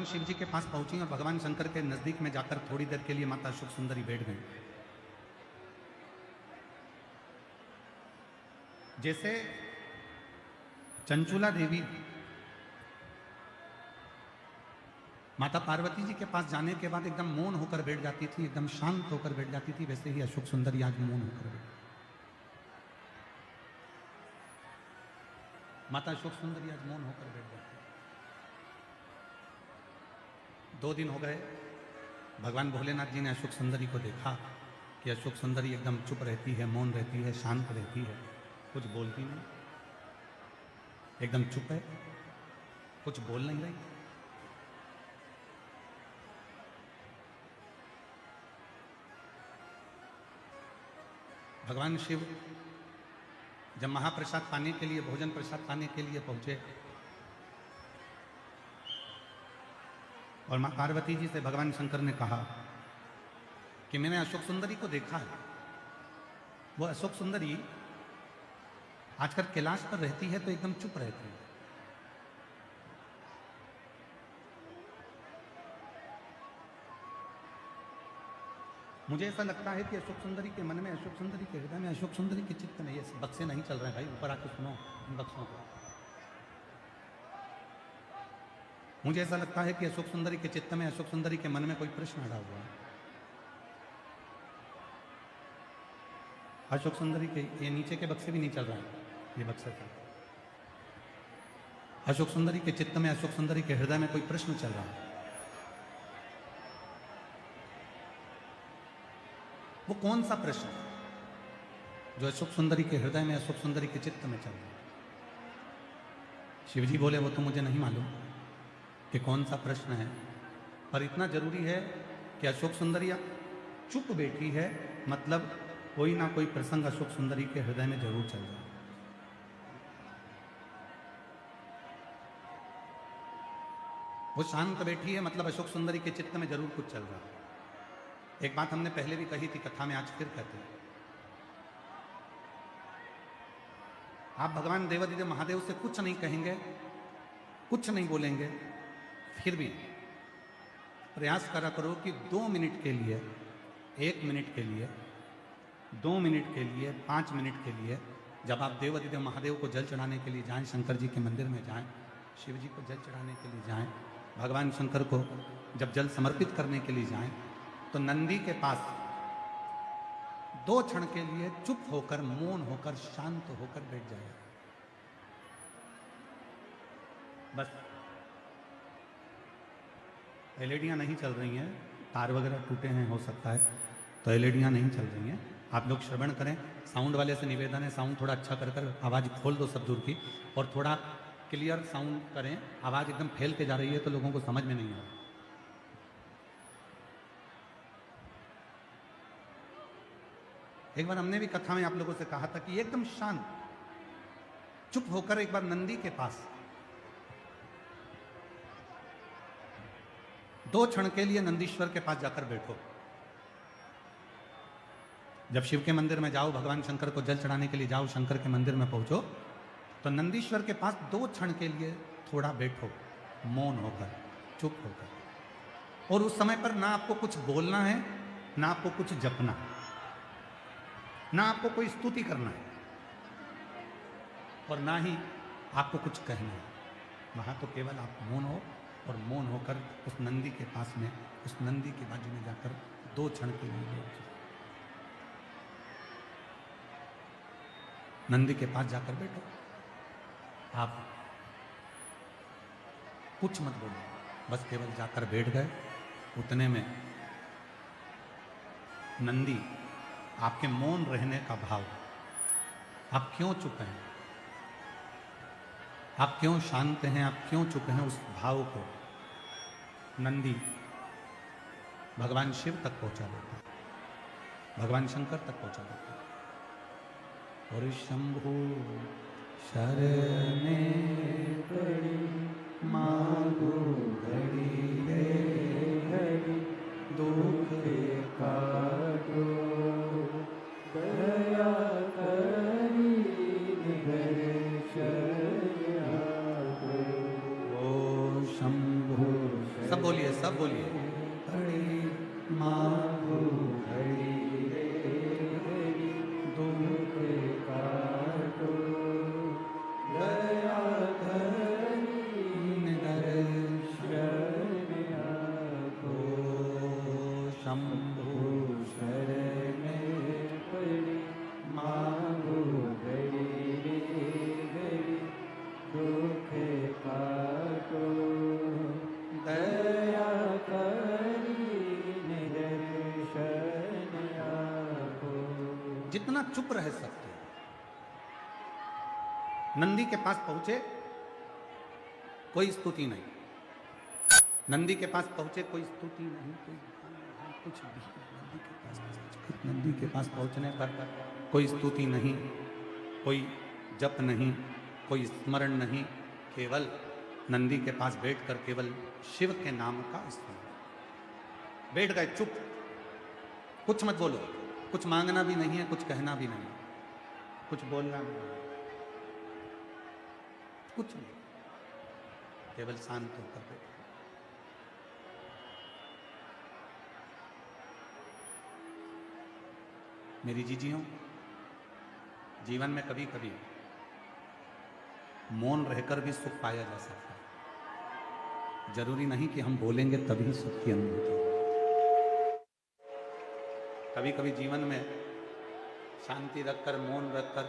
शिव जी के पास पहुंची और भगवान शंकर के नजदीक में जाकर थोड़ी देर के लिए माता शुक सुंदरी बैठ गई। जैसे चंचुला देवी माता पार्वती जी के पास जाने के बाद एकदम मौन होकर बैठ जाती थी, एकदम शांत होकर बैठ जाती थी, वैसे ही अशोक सुंदरी आज मौन होकर बैठ। माता अशोक सुंदरी आज मौन होकर बैठ जाती। 2 दिन हो गए, भगवान भोलेनाथ जी ने अशोक सुंदरी को देखा कि अशोक सुंदरी एकदम चुप रहती है, मौन रहती है, शांत रहती है, कुछ बोलती नहीं, एकदम चुप है, कुछ बोल नहीं रही। भगवान शिव जब महाप्रसाद पाने के लिए, भोजन प्रसाद पाने के लिए पहुंचे और मां पार्वती जी से भगवान शंकर ने कहा कि मैंने अशोक सुंदरी को देखा है, वो अशोक सुंदरी आजकल कैलाश पर रहती है तो एकदम चुप रहती है। मुझे ऐसा लगता है कि अशोक सुंदरी के मन में, अशोक सुंदरी के हृदय में, अशोक सुंदरी के चित्त में ये बक्से नहीं चल रहे हैं। भाई ऊपर आके सुनो इन बक्सों को। मुझे ऐसा लगता है कि अशोक सुंदरी के चित्त में, अशोक सुंदरी के मन में कोई प्रश्न अड़ा हुआ है। अशोक सुंदरी के ये नीचे के बक्से भी नहीं चल रहे हैं, ये बक्से चल। अशोक सुंदरी के चित्त में, अशोक सुंदरी के हृदय में कोई प्रश्न चल रहा है। वो कौन सा प्रश्न जो अशोक सुंदरी के हृदय में, अशोक सुंदरी के चित्त में चल रहा है? शिव जी बोले वो तो मुझे नहीं मालूम कि कौन सा प्रश्न है, पर इतना जरूरी है कि अशोक सुंदरी चुप बैठी है, मतलब कोई ना कोई प्रसंग अशोक सुंदरी के हृदय में जरूर चल रहा है। वो शांत बैठी है, मतलब अशोक सुंदरी के चित्त में जरूर कुछ चल रहा है। एक बात हमने पहले भी कही थी कथा में, आज फिर कहते हैं। आप भगवान देवादिदेव महादेव से कुछ नहीं कहेंगे, कुछ नहीं बोलेंगे, फिर भी प्रयास करा करो कि 2 मिनट के लिए, 1 मिनट के लिए, 2 मिनट के लिए, 5 मिनट के लिए, जब आप देवादिदेव महादेव को जल चढ़ाने के लिए जाएं, शंकर जी के मंदिर में जाएं, शिव जी को जल चढ़ाने के लिए जाएं, भगवान शंकर को जब जल समर्पित करने के लिए जाएं, तो नंदी के पास 2 क्षण के लिए चुप होकर, मौन होकर, शांत होकर बैठ जाए। बस एलईडियां नहीं चल रही हैं, तार वगैरह टूटे हैं हो सकता है, तो एलईडियां नहीं चल रही हैं। आप लोग श्रवण करें। साउंड वाले से निवेदन है, साउंड थोड़ा अच्छा कर कर आवाज़ खोल दो सब दूर की, और थोड़ा क्लियर साउंड करें। आवाज़ एकदम फैल के जा रही है तो लोगों को समझ में नहीं आ रहा। एक बार हमने भी कथा में आप लोगों से कहा था कि एकदम शांत चुप होकर एक बार नंदी के पास 2 क्षण के लिए नंदीश्वर के पास जाकर बैठो। जब शिव के मंदिर में जाओ, भगवान शंकर को जल चढ़ाने के लिए जाओ, शंकर के मंदिर में पहुंचो, तो नंदीश्वर के पास 2 क्षण के लिए थोड़ा बैठो, मौन होकर, चुप होकर। और उस समय पर ना आपको कुछ बोलना है, ना आपको कुछ जपना है, ना आपको कोई स्तुति करना है, और ना ही आपको कुछ कहना है। वहां तो केवल आप मौन हो, और मौन होकर उस नंदी के पास में, उस नंदी के बाजू में जाकर 2 क्षण के लिए बैठ जाओ। नंदी के पास जाकर बैठो, आप कुछ मत बोलो, बस केवल जाकर बैठ गए। उतने में नंदी आपके मौन रहने का भाव, आप क्यों चुप हैं, आप क्यों शांत हैं, आप क्यों चुप हैं, उस भाव को नंदी भगवान शिव तक पहुंचा देता है, भगवान शंकर तक पहुंचा देता है। और शंभु शरणे पड़ी मांगो घड़ी रे घड़ी, दुख काटो दया करी दर्शन। ओ शंभु सब बोलिए, सब बोलिए। घड़ी मांगू घड़ी रे घड़ी, दुख काटो दया धनी दर्शन आपो। शंभु शरण पड़ी मांगू घड़ी रे घड़ी, दुख काटो दया करी दर्शन आपो। जितना चुप रह सकते। नंदी के पास पहुंचे, कोई स्तुति नहीं। नंदी के पास पहुंचे, कोई स्तुति नहीं, कोई कुछ भी। नंदी के पास पहुंचने पर कोई स्तुति नहीं, कोई जप नहीं, कोई स्मरण नहीं, केवल नंदी के पास बैठकर केवल शिव के नाम का स्मरण। बैठ गए चुप, कुछ मत बोलो, कुछ मांगना भी नहीं है, कुछ कहना भी नहीं, कुछ बोलना भी नहीं, कुछ नहीं, केवल शांत होकर बैठे। मेरी जीजियों, जीवन में कभी कभी मौन रहकर भी सुख पाया जा सकता है। जरूरी नहीं कि हम बोलेंगे तभी सुख की अनुभूति हो। कभी कभी जीवन में शांति रखकर, मौन रखकर,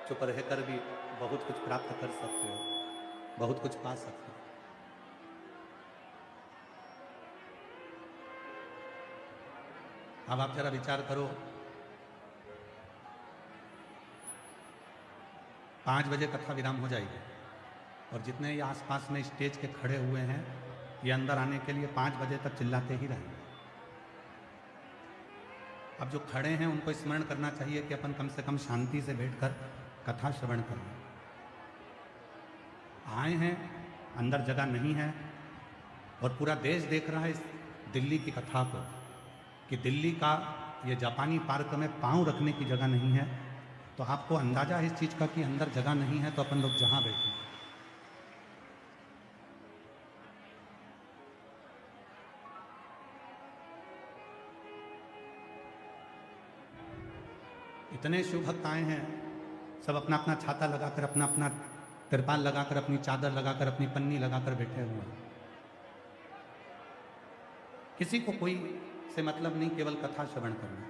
चुप रहकर भी बहुत कुछ प्राप्त कर सकते हो, बहुत कुछ पा सकते हो। अब आप जरा विचार करो, 5 बजे कथा विराम हो जाएगी और जितने ये आसपास में स्टेज के खड़े हुए हैं, ये अंदर आने के लिए 5 बजे तक चिल्लाते ही रहेंगे। अब जो खड़े हैं उनको स्मरण करना चाहिए कि अपन कम से कम शांति से बैठकर कथा श्रवण करें। आए हैं, अंदर जगह नहीं है और पूरा देश देख रहा है इस दिल्ली की कथा को कि दिल्ली का ये जापानी पार्क में पांव रखने की जगह नहीं है। तो आपको अंदाजा है इस चीज का कि अंदर जगह नहीं है, तो अपन लोग जहां बैठे। इतने शुभ भक्त आए हैं, सब अपना अपना छाता लगाकर, अपना अपना तिरपाल लगाकर, अपनी चादर लगाकर, अपनी पन्नी लगाकर बैठे हुए हैं। किसी को कोई से मतलब नहीं, केवल कथा श्रवण करना।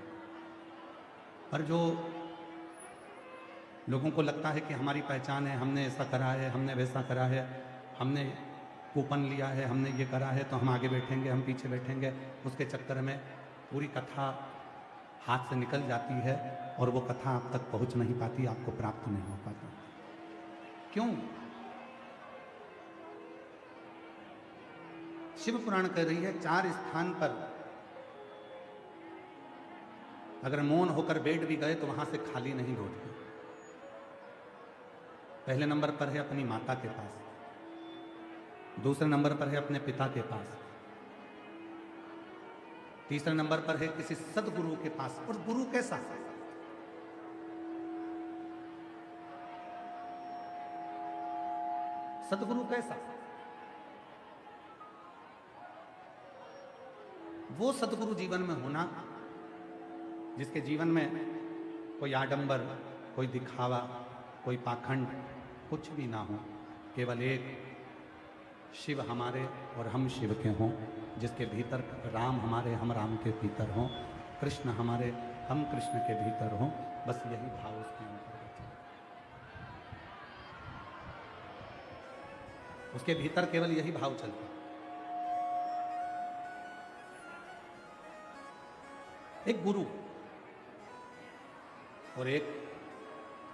और जो लोगों को लगता है कि हमारी पहचान है, हमने ऐसा करा है, हमने वैसा करा है, हमने कूपन लिया है, हमने ये करा है, तो हम आगे बैठेंगे, हम पीछे बैठेंगे, उसके चक्कर में पूरी कथा हाथ से निकल जाती है और वो कथा आप तक पहुंच नहीं पाती, आपको प्राप्त नहीं हो पाती। क्यों? शिव पुराण कह रही है 4 स्थान पर अगर मौन होकर बैठ भी गए तो वहां से खाली नहीं लौटते। पहले नंबर पर है अपनी माता के पास, दूसरे नंबर पर है अपने पिता के पास, तीसरे नंबर पर है किसी सदगुरु के पास। और गुरु कैसा? सदगुरु कैसा? वो सदगुरु जीवन में होना जिसके जीवन में कोई आडंबर, कोई दिखावा, कोई पाखंड कुछ भी ना हो, केवल एक शिव हमारे और हम शिव के हों, जिसके भीतर राम हमारे, हम राम के भीतर हों, कृष्ण हमारे, हम कृष्ण के भीतर हों। बस यही भाव उसके अंदर है। उसके भीतर केवल यही भाव चलता। एक गुरु और एक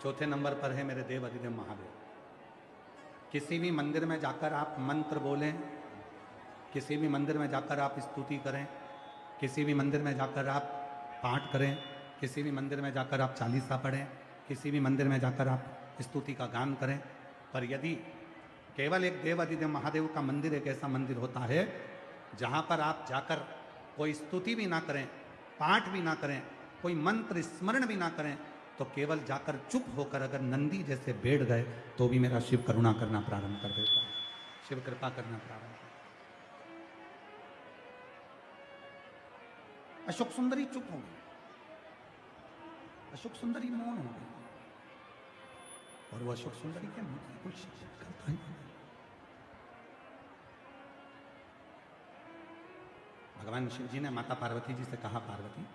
चौथे नंबर पर है मेरे देव अधिदेव महादेव। किसी भी मंदिर में जाकर आप मंत्र बोलें, किसी भी मंदिर में जाकर आप स्तुति करें, किसी भी मंदिर में जाकर आप पाठ करें, किसी भी मंदिर में जाकर आप चालीसा पढ़ें, किसी भी मंदिर में जाकर आप स्तुति का गान करें, पर यदि केवल एक देव अधिदेव महादेव का मंदिर एक ऐसा मंदिर होता है जहाँ पर आप जाकर कोई स्तुति भी ना करें, पाठ भी ना करें, कोई मंत्र स्मरण भी ना करें, तो केवल जाकर चुप होकर अगर नंदी जैसे बैठ गए तो भी मेरा शिव करुणा करना प्रारंभ कर देता है, शिव कृपा करना प्रारंभ कर। अशोक सुंदरी चुप हो गई, अशोक सुंदरी मौन हो गई, और वो अशोक सुंदरी के मुंह से कुछ करता ही नहीं। भगवान शिव जी ने माता पार्वती जी से कहा, पार्वती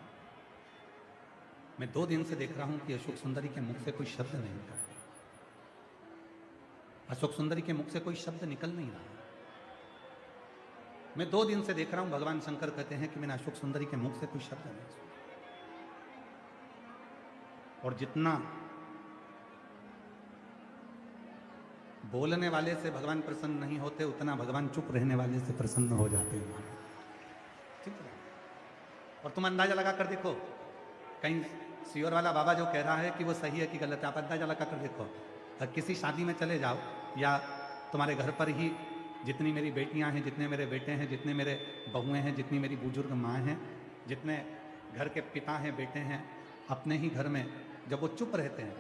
मैं 2 दिन से देख रहा हूं कि अशोक सुंदरी के मुख से कोई शब्द नहीं निकल, अशोक सुंदरी के मुख से कोई शब्द निकल नहीं रहा। मैं 2 दिन से देख रहा हूं, भगवान शंकर कहते हैं कि मैंने अशोक सुंदरी के मुख से कोई शब्द नहीं सुना। और जितना बोलने वाले से भगवान प्रसन्न नहीं होते, उतना भगवान चुप रहने वाले से प्रसन्न हो जाते हैं। और तुम अंदाजा लगा कर देखो, कहीं सियोर वाला बाबा जो कह रहा है कि वो सही है कि गलत है, आप अंदाजा लगा कर देखो। अगर किसी शादी में चले जाओ, या तुम्हारे घर पर ही जितनी मेरी बेटियां हैं, जितने मेरे बेटे हैं, जितने मेरे बहुएं हैं, जितनी मेरी बुजुर्ग माँ हैं, जितने घर के पिता हैं, बेटे हैं, अपने ही घर में जब वो चुप रहते हैं,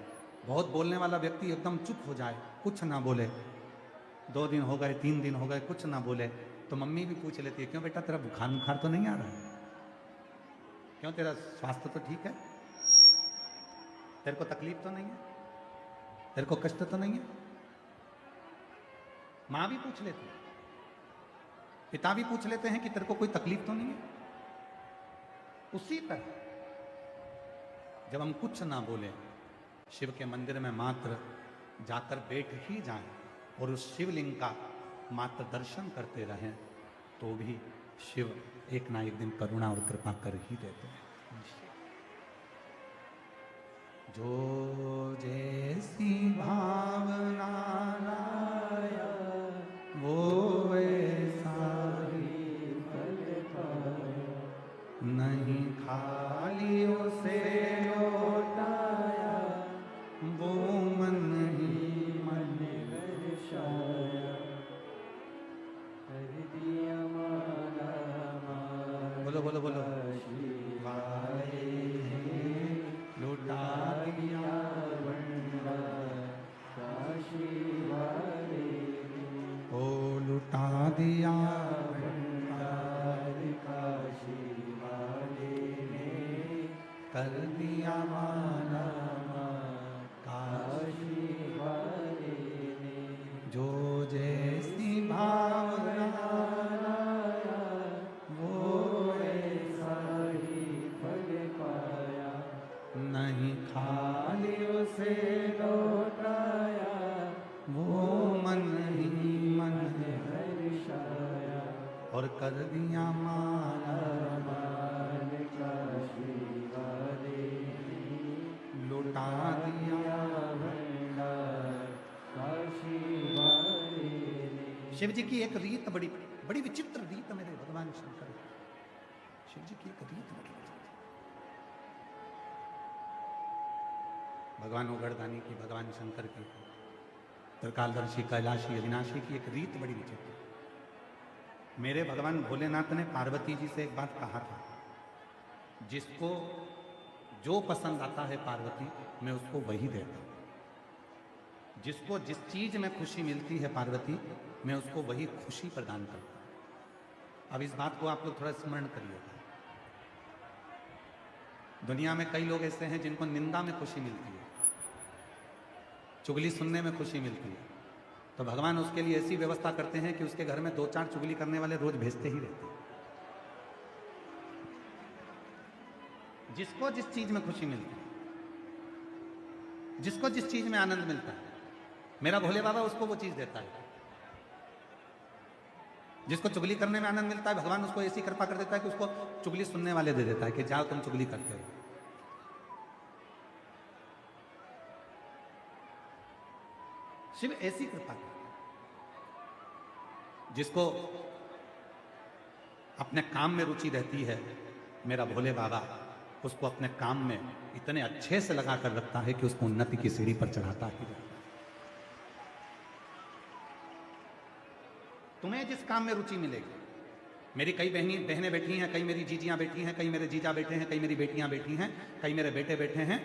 बहुत बोलने वाला व्यक्ति एकदम चुप हो जाए, कुछ ना बोले, 2 दिन हो गए, 3 दिन हो गए, कुछ ना बोले, तो मम्मी भी पूछ लेती है, क्यों बेटा तेरा बुखार तो नहीं आ रहा है, क्यों तेरा स्वास्थ्य तो ठीक है, तेरे को तकलीफ तो नहीं है, तेरे को कष्ट तो नहीं है। माँ भी पूछ लेती है, पिता भी पूछ लेते हैं कि तेरे को कोई तकलीफ तो नहीं है। उसी तरह जब हम कुछ ना बोले, शिव के मंदिर में मात्र जाकर बैठ ही जाएं और उस शिवलिंग का मात्र दर्शन करते रहें, तो भी शिव एक ना एक दिन करुणा और कृपा कर ही देते हैं। जो जैसी भावना लाया वो वैसा ही फल पाया, नहीं खाली उसे लौटाया, वो मन ही मन दर्शाया, कर दिया माला माला। बोलो बोलो बोलो, लुटा दिया भंडार काशी वाले, ओ लुटा दिया भंडार काशी वाले ने, कर दिया माला माल काशी वाले ने। जो जैसी भावना लाया वो ऐसा ही फल पाया, नहीं खाली उसे लौटाया, वो मन ही मन हर्षाया, और कर दिया माला माल काशी वाले, लुटा दिया भंडार काशी वाले। शिव जी की एक रीत बड़ी बड़ी विचित्र रीत मेरे भगवान शंकर, शिव जी की एक रीत बड़ी, भगवान उगड़दानी की, भगवान शंकर की, त्रिकालदर्शी, कैलाशी, अविनाशी की एक रीत बड़ी विचित्र। मेरे भगवान भोलेनाथ ने पार्वती जी से एक बात कहा था, जिसको जो पसंद आता है पार्वती, मैं उसको वही देता हूं। जिसको जिस चीज में खुशी मिलती है पार्वती, मैं उसको वही खुशी प्रदान करता हूं। अब इस बात को आप लोग थोड़ा स्मरण करिएगा। दुनिया में कई लोग ऐसे हैं जिनको निंदा में खुशी मिलती है, चुगली सुनने में खुशी मिलती है, तो भगवान उसके लिए ऐसी व्यवस्था करते हैं कि उसके घर में 2-4 चुगली करने वाले रोज भेजते ही रहते हैं। जिसको जिस चीज में खुशी मिलती है, जिसको जिस चीज में आनंद मिलता है, मेरा भोले बाबा उसको वो चीज देता है। जिसको चुगली करने में आनंद मिलता है, भगवान उसको ऐसी कृपा कर देता है कि उसको चुगली सुनने वाले दे देता है कि जाओ तुम चुगली करते हो। शिव ऐसी कृपा करता है। जिसको अपने काम में रुचि रहती है, मेरा भोले बाबा उसको अपने काम में इतने अच्छे से लगा कर रखता है कि उसको उन्नति की सीढ़ी पर चढ़ाता ही रहता है। तुम्हें जिस काम में रुचि मिलेगी, मेरी कई बहनें बैठी हैं, कई मेरी जीजियां बैठी हैं, कई मेरे जीजा बैठे हैं, कई मेरी बेटियां बैठी हैं, कई मेरे बेटे बैठे हैं,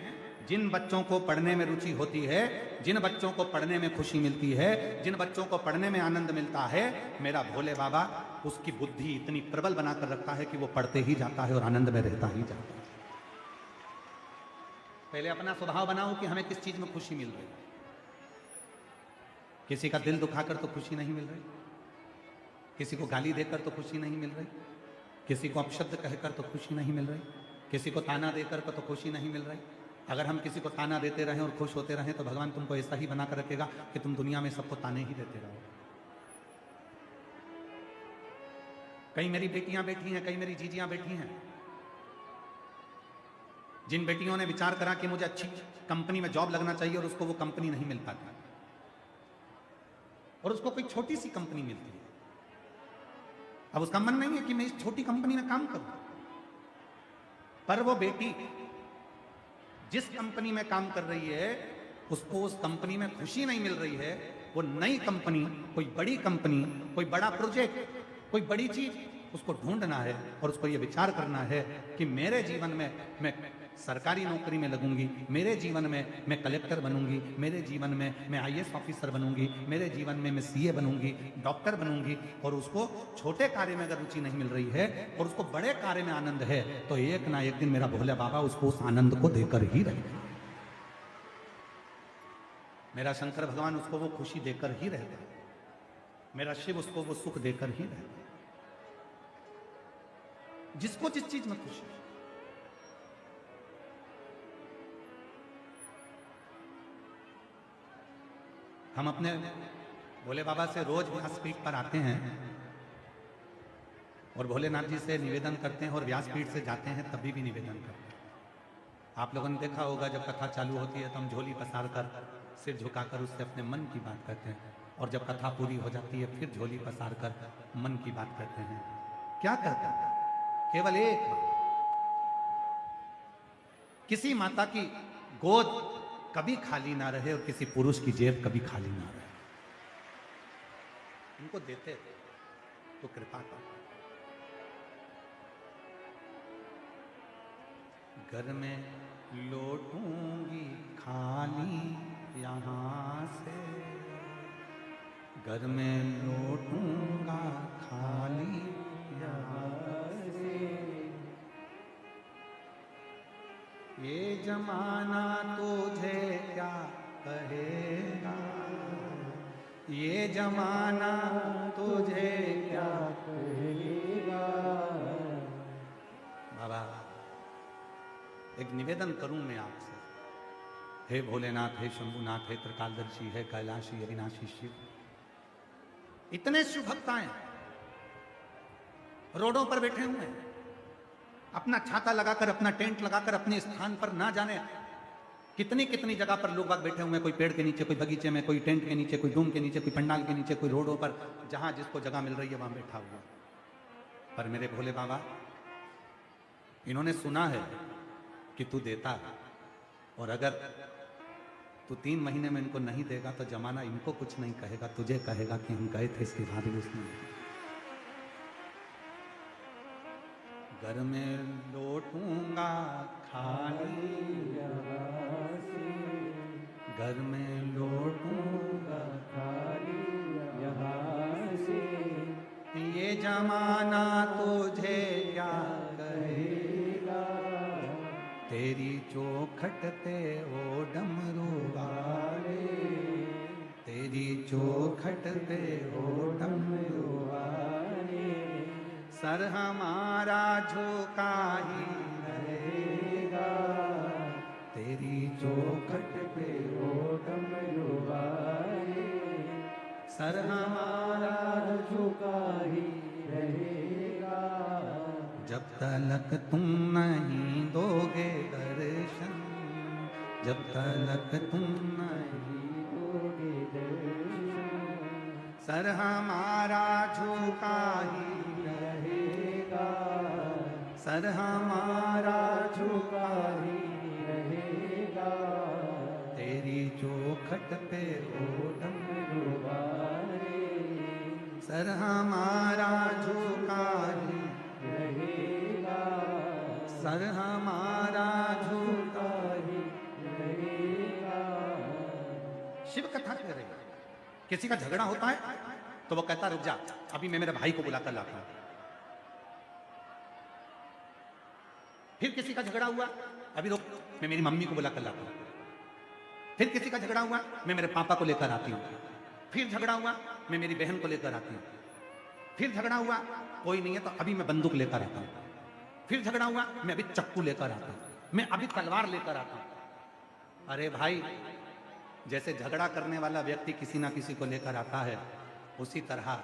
जिन बच्चों को पढ़ने में रुचि होती है, जिन बच्चों को पढ़ने में खुशी मिलती है, जिन बच्चों को पढ़ने में आनंद मिलता है, मेरा भोले बाबा उसकी बुद्धि इतनी प्रबल बनाकर रखता है कि वो पढ़ते ही जाता है और आनंद में रहता ही जाता है। पहले अपना स्वभाव बनाओ कि हमें किस चीज में खुशी मिल रही है। किसी का दिल दुखाकर तो खुशी नहीं मिल रही, किसी को गाली देकर तो खुशी नहीं मिल रही, किसी को अपशब्द कहकर तो खुशी नहीं मिल रही, किसी को ताना देकर तो खुशी नहीं मिल रही। अगर हम किसी को ताना देते रहें और खुश होते रहें तो भगवान तुमको ऐसा ही बनाकर रखेगा कि तुम दुनिया में सबको ताने ही देते रहो। कई मेरी बेटियां बैठी हैं, कई मेरी जीजियां बैठी हैं, जिन बेटियों ने विचार करा कि मुझे अच्छी कंपनी में जॉब लगना चाहिए और उसको वो कंपनी नहीं मिल पाती, और उसको कोई छोटी सी कंपनी मिलती है। अब उसका मन नहीं है कि मैं इस छोटी कंपनी में काम करूं, पर वो बेटी जिस कंपनी में काम कर रही है उसको उस कंपनी में खुशी नहीं मिल रही है। वो नई कंपनी, कोई बड़ी कंपनी, कोई बड़ा प्रोजेक्ट, कोई बड़ी चीज उसको ढूंढना है और उसको ये विचार करना है कि मेरे जीवन में मैं सरकारी नौकरी में लगूंगी, मेरे जीवन में मैं कलेक्टर बनूंगी, मेरे जीवन में मैं आईएएस ऑफिसर बनूंगी, मेरे जीवन में मैं सीए बनूंगी, डॉक्टर बनूंगी। और उसको छोटे कार्य में अगर रुचि नहीं मिल रही है और उसको बड़े कार्य में आनंद है तो एक ना एक दिन मेरा भोले बाबा उसको उस आनंद को देकर ही रहेगा। मेरा शंकर भगवान उसको वो खुशी देकर ही रहेगा, मेरा शिव उसको वो सुख देकर ही रहेगा। जिसको जिस चीज में खुशी। हम अपने भोले बाबा से रोज व्यासपीठ पर आते हैं और भोलेनाथ जी से निवेदन करते हैं और व्यासपीठ से जाते हैं तभी भी निवेदन करते हैं। आप लोगों ने देखा होगा जब कथा चालू होती है तो हम झोली पसार कर सिर झुकाकर उससे अपने मन की बात करते हैं, और जब कथा पूरी हो जाती है फिर झोली पसार कर मन की बात करते हैं। क्या करते हैं? केवल एक बात, किसी माता की गोद कभी खाली ना रहे और किसी पुरुष की जेब कभी खाली ना रहे। उनको देते तो कृपा कर। घर में लौटूंगी खाली यहां से, घर में लौटूंगा खाली यहां से। ये जमाना तुझे क्या कहेगा, ये जमाना तुझे क्या कहेगा। बाबा एक निवेदन करूं मैं आपसे, हे भोलेनाथ, हे शंभुनाथ, हे त्रिकालदर्शी, हे कैलाशी अविनाशी शिव, इतने शिव भक्त आए रोडों पर बैठे हुए हैं, अपना छाता लगाकर, अपना टेंट लगाकर अपने स्थान पर ना जाने कितनी कितनी जगह पर लोग बाग बैठे हुए हैं। कोई पेड़ के नीचे, कोई बगीचे में, कोई टेंट के नीचे, कोई डूम के नीचे, कोई पंडाल के नीचे, कोई रोडों पर, जहां जिसको जगह मिल रही है वहां बैठा हुआ। पर मेरे भोले बाबा, इन्होंने सुना है कि तू देता है, और अगर तू 3 महीने में इनको नहीं देगा तो जमाना इनको कुछ नहीं कहेगा, तुझे कहेगा कि हम गए थे, इसके बाद भी उसने नहीं। घर में लौटूंगा खाली यहां से, घर में लौटूंगा खाली यहां से। ये जमाना तुझे क्या कहेगा, तेरी चौखट पे ओ डमरू वाले, तेरी चौखट पे ओ डमरू वाले। सर हमारा झुका ही रहेगा, तेरी चौखट पे ओ डमरू वाले। सर हमारा झुका ही रहेगा, जब तक तुम नहीं दोगे दर्शन, जब तक तुम नहीं दोगे दर्शन। सर हमारा झुका ही रहेगा, सर हमारा झुका ही रहेगा। तेरी चौखट पे ओ डमरू वाले, सर हमारा झुका ही रहेगा, सर हमारा झुका ही किसी का झगड़ा होता है तो वो कहता रुक जा, अभी मैं मेरे भाई को बुलाकर लाता हूं। फिर किसी का झगड़ा हुआ, अभी रुक, मैं मेरी मम्मी को बुलाकर लाता हूं। फिर किसी का झगड़ा हुआ, मैं मेरे पापा को लेकर आती हूं। फिर झगड़ा हुआ, मैं मेरी बहन को लेकर आती हूं। फिर झगड़ा हुआ, कोई नहीं है तो अभी मैं बंदूक लेकर आता हूं। फिर झगड़ा हुआ, मैं अभी चक्कू लेकर आता हूं, मैं अभी तलवार लेकर आता हूं। अरे भाई, जैसे झगड़ा करने वाला व्यक्ति किसी ना किसी को लेकर आता है, उसी तरह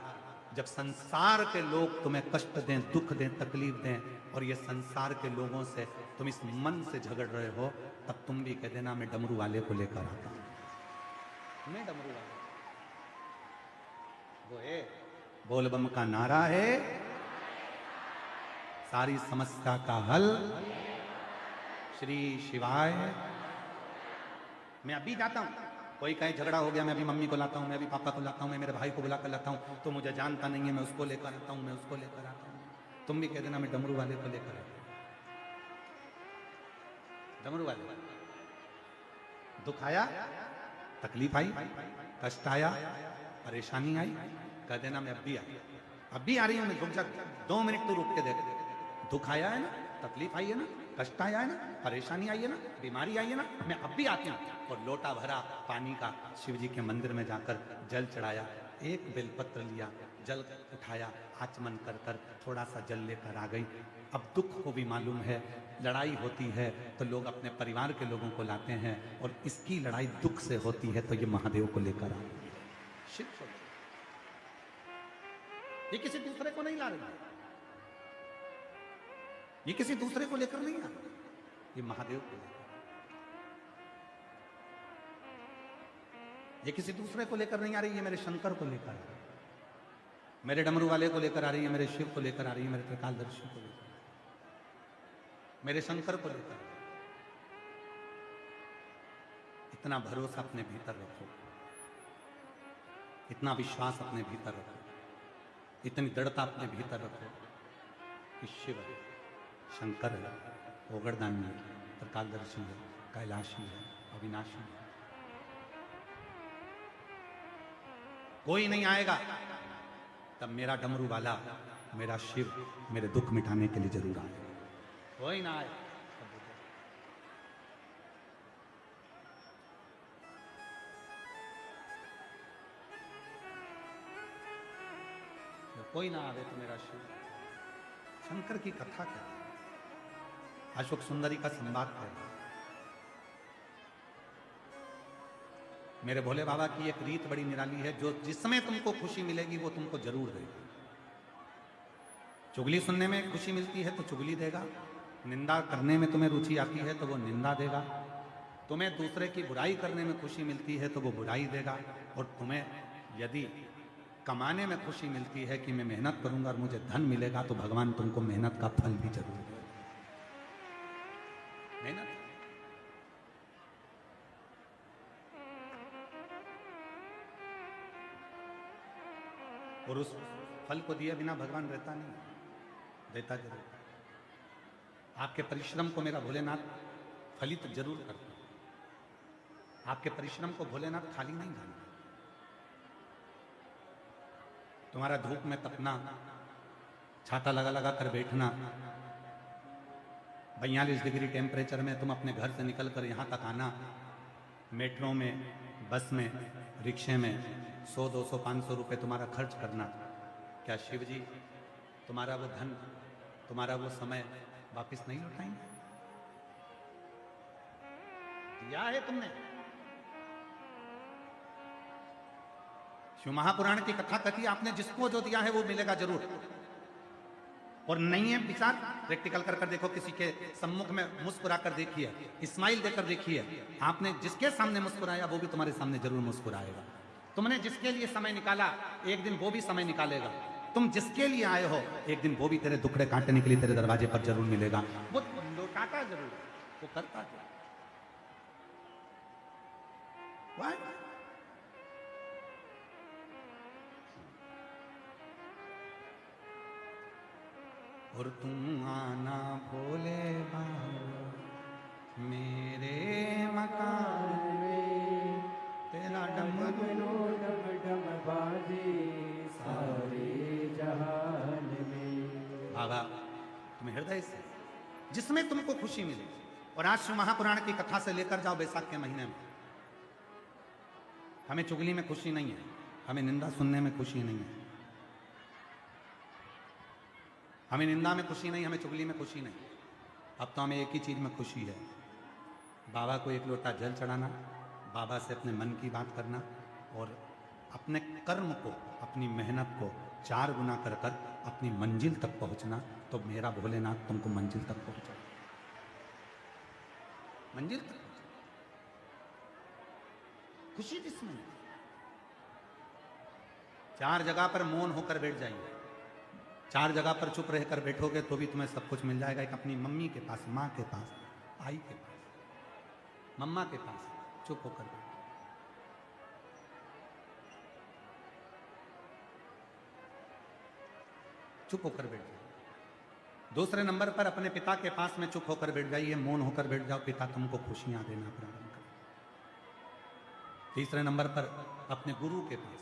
जब संसार के लोग तुम्हें कष्ट दें, दुख दें, तकलीफ दें और ये संसार के लोगों से तुम इस मन से झगड़ रहे हो, तब तुम भी कह देना मैं डमरू वाले को लेकर आता हूं। मैं डमरू वाले, वो है बोलबम का नारा है, सारी समस्या का हल श्री शिवाय। मैं अभी जाता हूं, कोई कहीं झगड़ा हो गया, मैं अभी मम्मी को लाता हूं, मैं अभी पापा को लाता हूं, मैं मेरे भाई को बुलाकर लाता हूं, तो मुझे जानता नहीं है, मैं उसको लेकर आता हूं, मैं उसको लेकर आता हूं। तुम भी कह देना मैं डमरू वाले को लेकर आता हूं। डमरू वाले, दुख आया, तकलीफ आई, कष्ट आया, परेशानी आई, कह देना मैं अभी आई, अभी आ रही हूं मैं, रुक जा 2 मिनट तो रुक के देख। दुख आया है ना, तकलीफ आई है ना, कष्ट आया है ना, परेशानी आई है ना, बीमारी आई है ना, मैं अब भी आती हूँ। और लोटा भरा पानी का शिव जी के मंदिर में जाकर जल चढ़ाया, एक बेलपत्र लिया, जल उठाया, आचमन कर कर थोड़ा सा जल लेकर आ गई। अब दुख को भी मालूम है, लड़ाई होती है तो लोग अपने परिवार के लोगों को लाते हैं, और इसकी लड़ाई दुख से होती है तो ये महादेव को लेकर आते हैं। शिव ये किसी दूसरे को नहीं ला रही है, ये किसी दूसरे को लेकर नहीं आ रही, ये महादेव को लेकर। ये किसी दूसरे को लेकर नहीं आ रही, ये मेरे शंकर को लेकर आ रही है, मेरे डमरू वाले को लेकर आ रही है, मेरे शिव को लेकर आ रही है, मेरे त्रिकालदर्शी को लेकर, मेरे शंकर को लेकर। इतना भरोसा अपने भीतर रखो, इतना विश्वास अपने भीतर रखो, इतनी दृढ़ता अपने भीतर रखो कि शिव है, शंकर है, ओगरदानी है, त्रिकालदर्शी है, कैलाशी है, अविनाशी है। कोई नहीं आएगा तब मेरा डमरू वाला, मेरा शिव मेरे दुख मिटाने के लिए जरूर आएगा। कोई ना आए, कोई ना आवे तो मेरा शिव। शंकर की कथा क्या है, अशोक सुंदरी का संवाद है। मेरे भोले बाबा की एक रीत बड़ी निराली है, जो जिसमें तुमको खुशी मिलेगी वो तुमको जरूर देगा। चुगली सुनने में खुशी मिलती है तो चुगली देगा, निंदा करने में तुम्हें रुचि आती है तो वो निंदा देगा, तुम्हें दूसरे की बुराई करने में खुशी मिलती है तो वो बुराई देगा, और तुम्हें यदि कमाने में खुशी मिलती है कि मैं मेहनत करूंगा और मुझे धन मिलेगा, तो भगवान तुमको मेहनत का फल भी जरूर देगा। मेहनत, और उस फल को दिए बिना भगवान रहता नहीं, देता जरूर। आपके परिश्रम को मेरा भोलेनाथ फलित जरूर करता, आपके परिश्रम को भोलेनाथ खाली नहीं जाना। तुम्हारा धूप में तपना, छाता लगा लगा कर बैठना, 42 डिग्री टेम्परेचर में तुम अपने घर से निकल कर यहाँ तक आना, मेट्रो में, बस में, रिक्शे में 100, 200, 500 रुपये तुम्हारा खर्च करना, क्या शिव जी तुम्हारा वो धन, तुम्हारा वो समय वापस नहीं लौटाएंगे? दिया है तुमने। शिव महापुराण की कथा कहती है, आपने जिसको जो दिया है वो मिलेगा जरूर। और नहीं है विचार, प्रैक्टिकल कर देखो, किसी के सम्मुख में मुस्कुरा कर देखिए, स्माइल देकर देखिए, आपने जिसके सामने मुस्कुराया वो भी तुम्हारे सामने जरूर मुस्कुराएगा। तुमने जिसके लिए समय निकाला, एक दिन वो भी समय निकालेगा। तुम जिसके लिए आए हो, एक दिन वो भी तेरे दुखड़े काटने के लिए तेरे दरवाजे पर जरूर मिलेगा। वो लौटाता जरूर, वो करता जरूर। और तुम आना भोले बाबा मेरे मकान में, तेरा डमरू डम डम बाजे सारे जहान में। बाबा तुम्हें हृदय से जिसमें तुमको खुशी मिले। और आज शिव महापुराण की कथा से लेकर जाओ बैसाख के महीने में। हमें चुगली में खुशी नहीं है, हमें निंदा सुनने में खुशी नहीं है, हमें निंदा में खुशी नहीं, हमें चुगली में खुशी नहीं। अब तो हमें एक ही चीज में खुशी है, बाबा को एक लोटा जल चढ़ाना, बाबा से अपने मन की बात करना और अपने कर्म को, अपनी मेहनत को 4 गुना कर कर अपनी मंजिल तक पहुंचना। तो मेरा भोलेनाथ तुमको मंजिल तक पहुंचा, मंजिल तक खुशी जिसमें। 4 जगह पर मौन होकर बैठ जाइए, 4 जगह पर चुप रहकर बैठोगे तो भी तुम्हें सब कुछ मिल जाएगा। एक अपनी मम्मी के पास, माँ के पास, आई के पास, मम्मा के पास चुप होकर बैठो। चुप होकर बैठ जाओ। दूसरे नंबर पर अपने पिता के पास में चुप होकर बैठ जाइए, मौन होकर बैठ जाओ, पिता तुमको खुशियां देना प्रारंभ कर। तीसरे नंबर पर अपने गुरु के पास,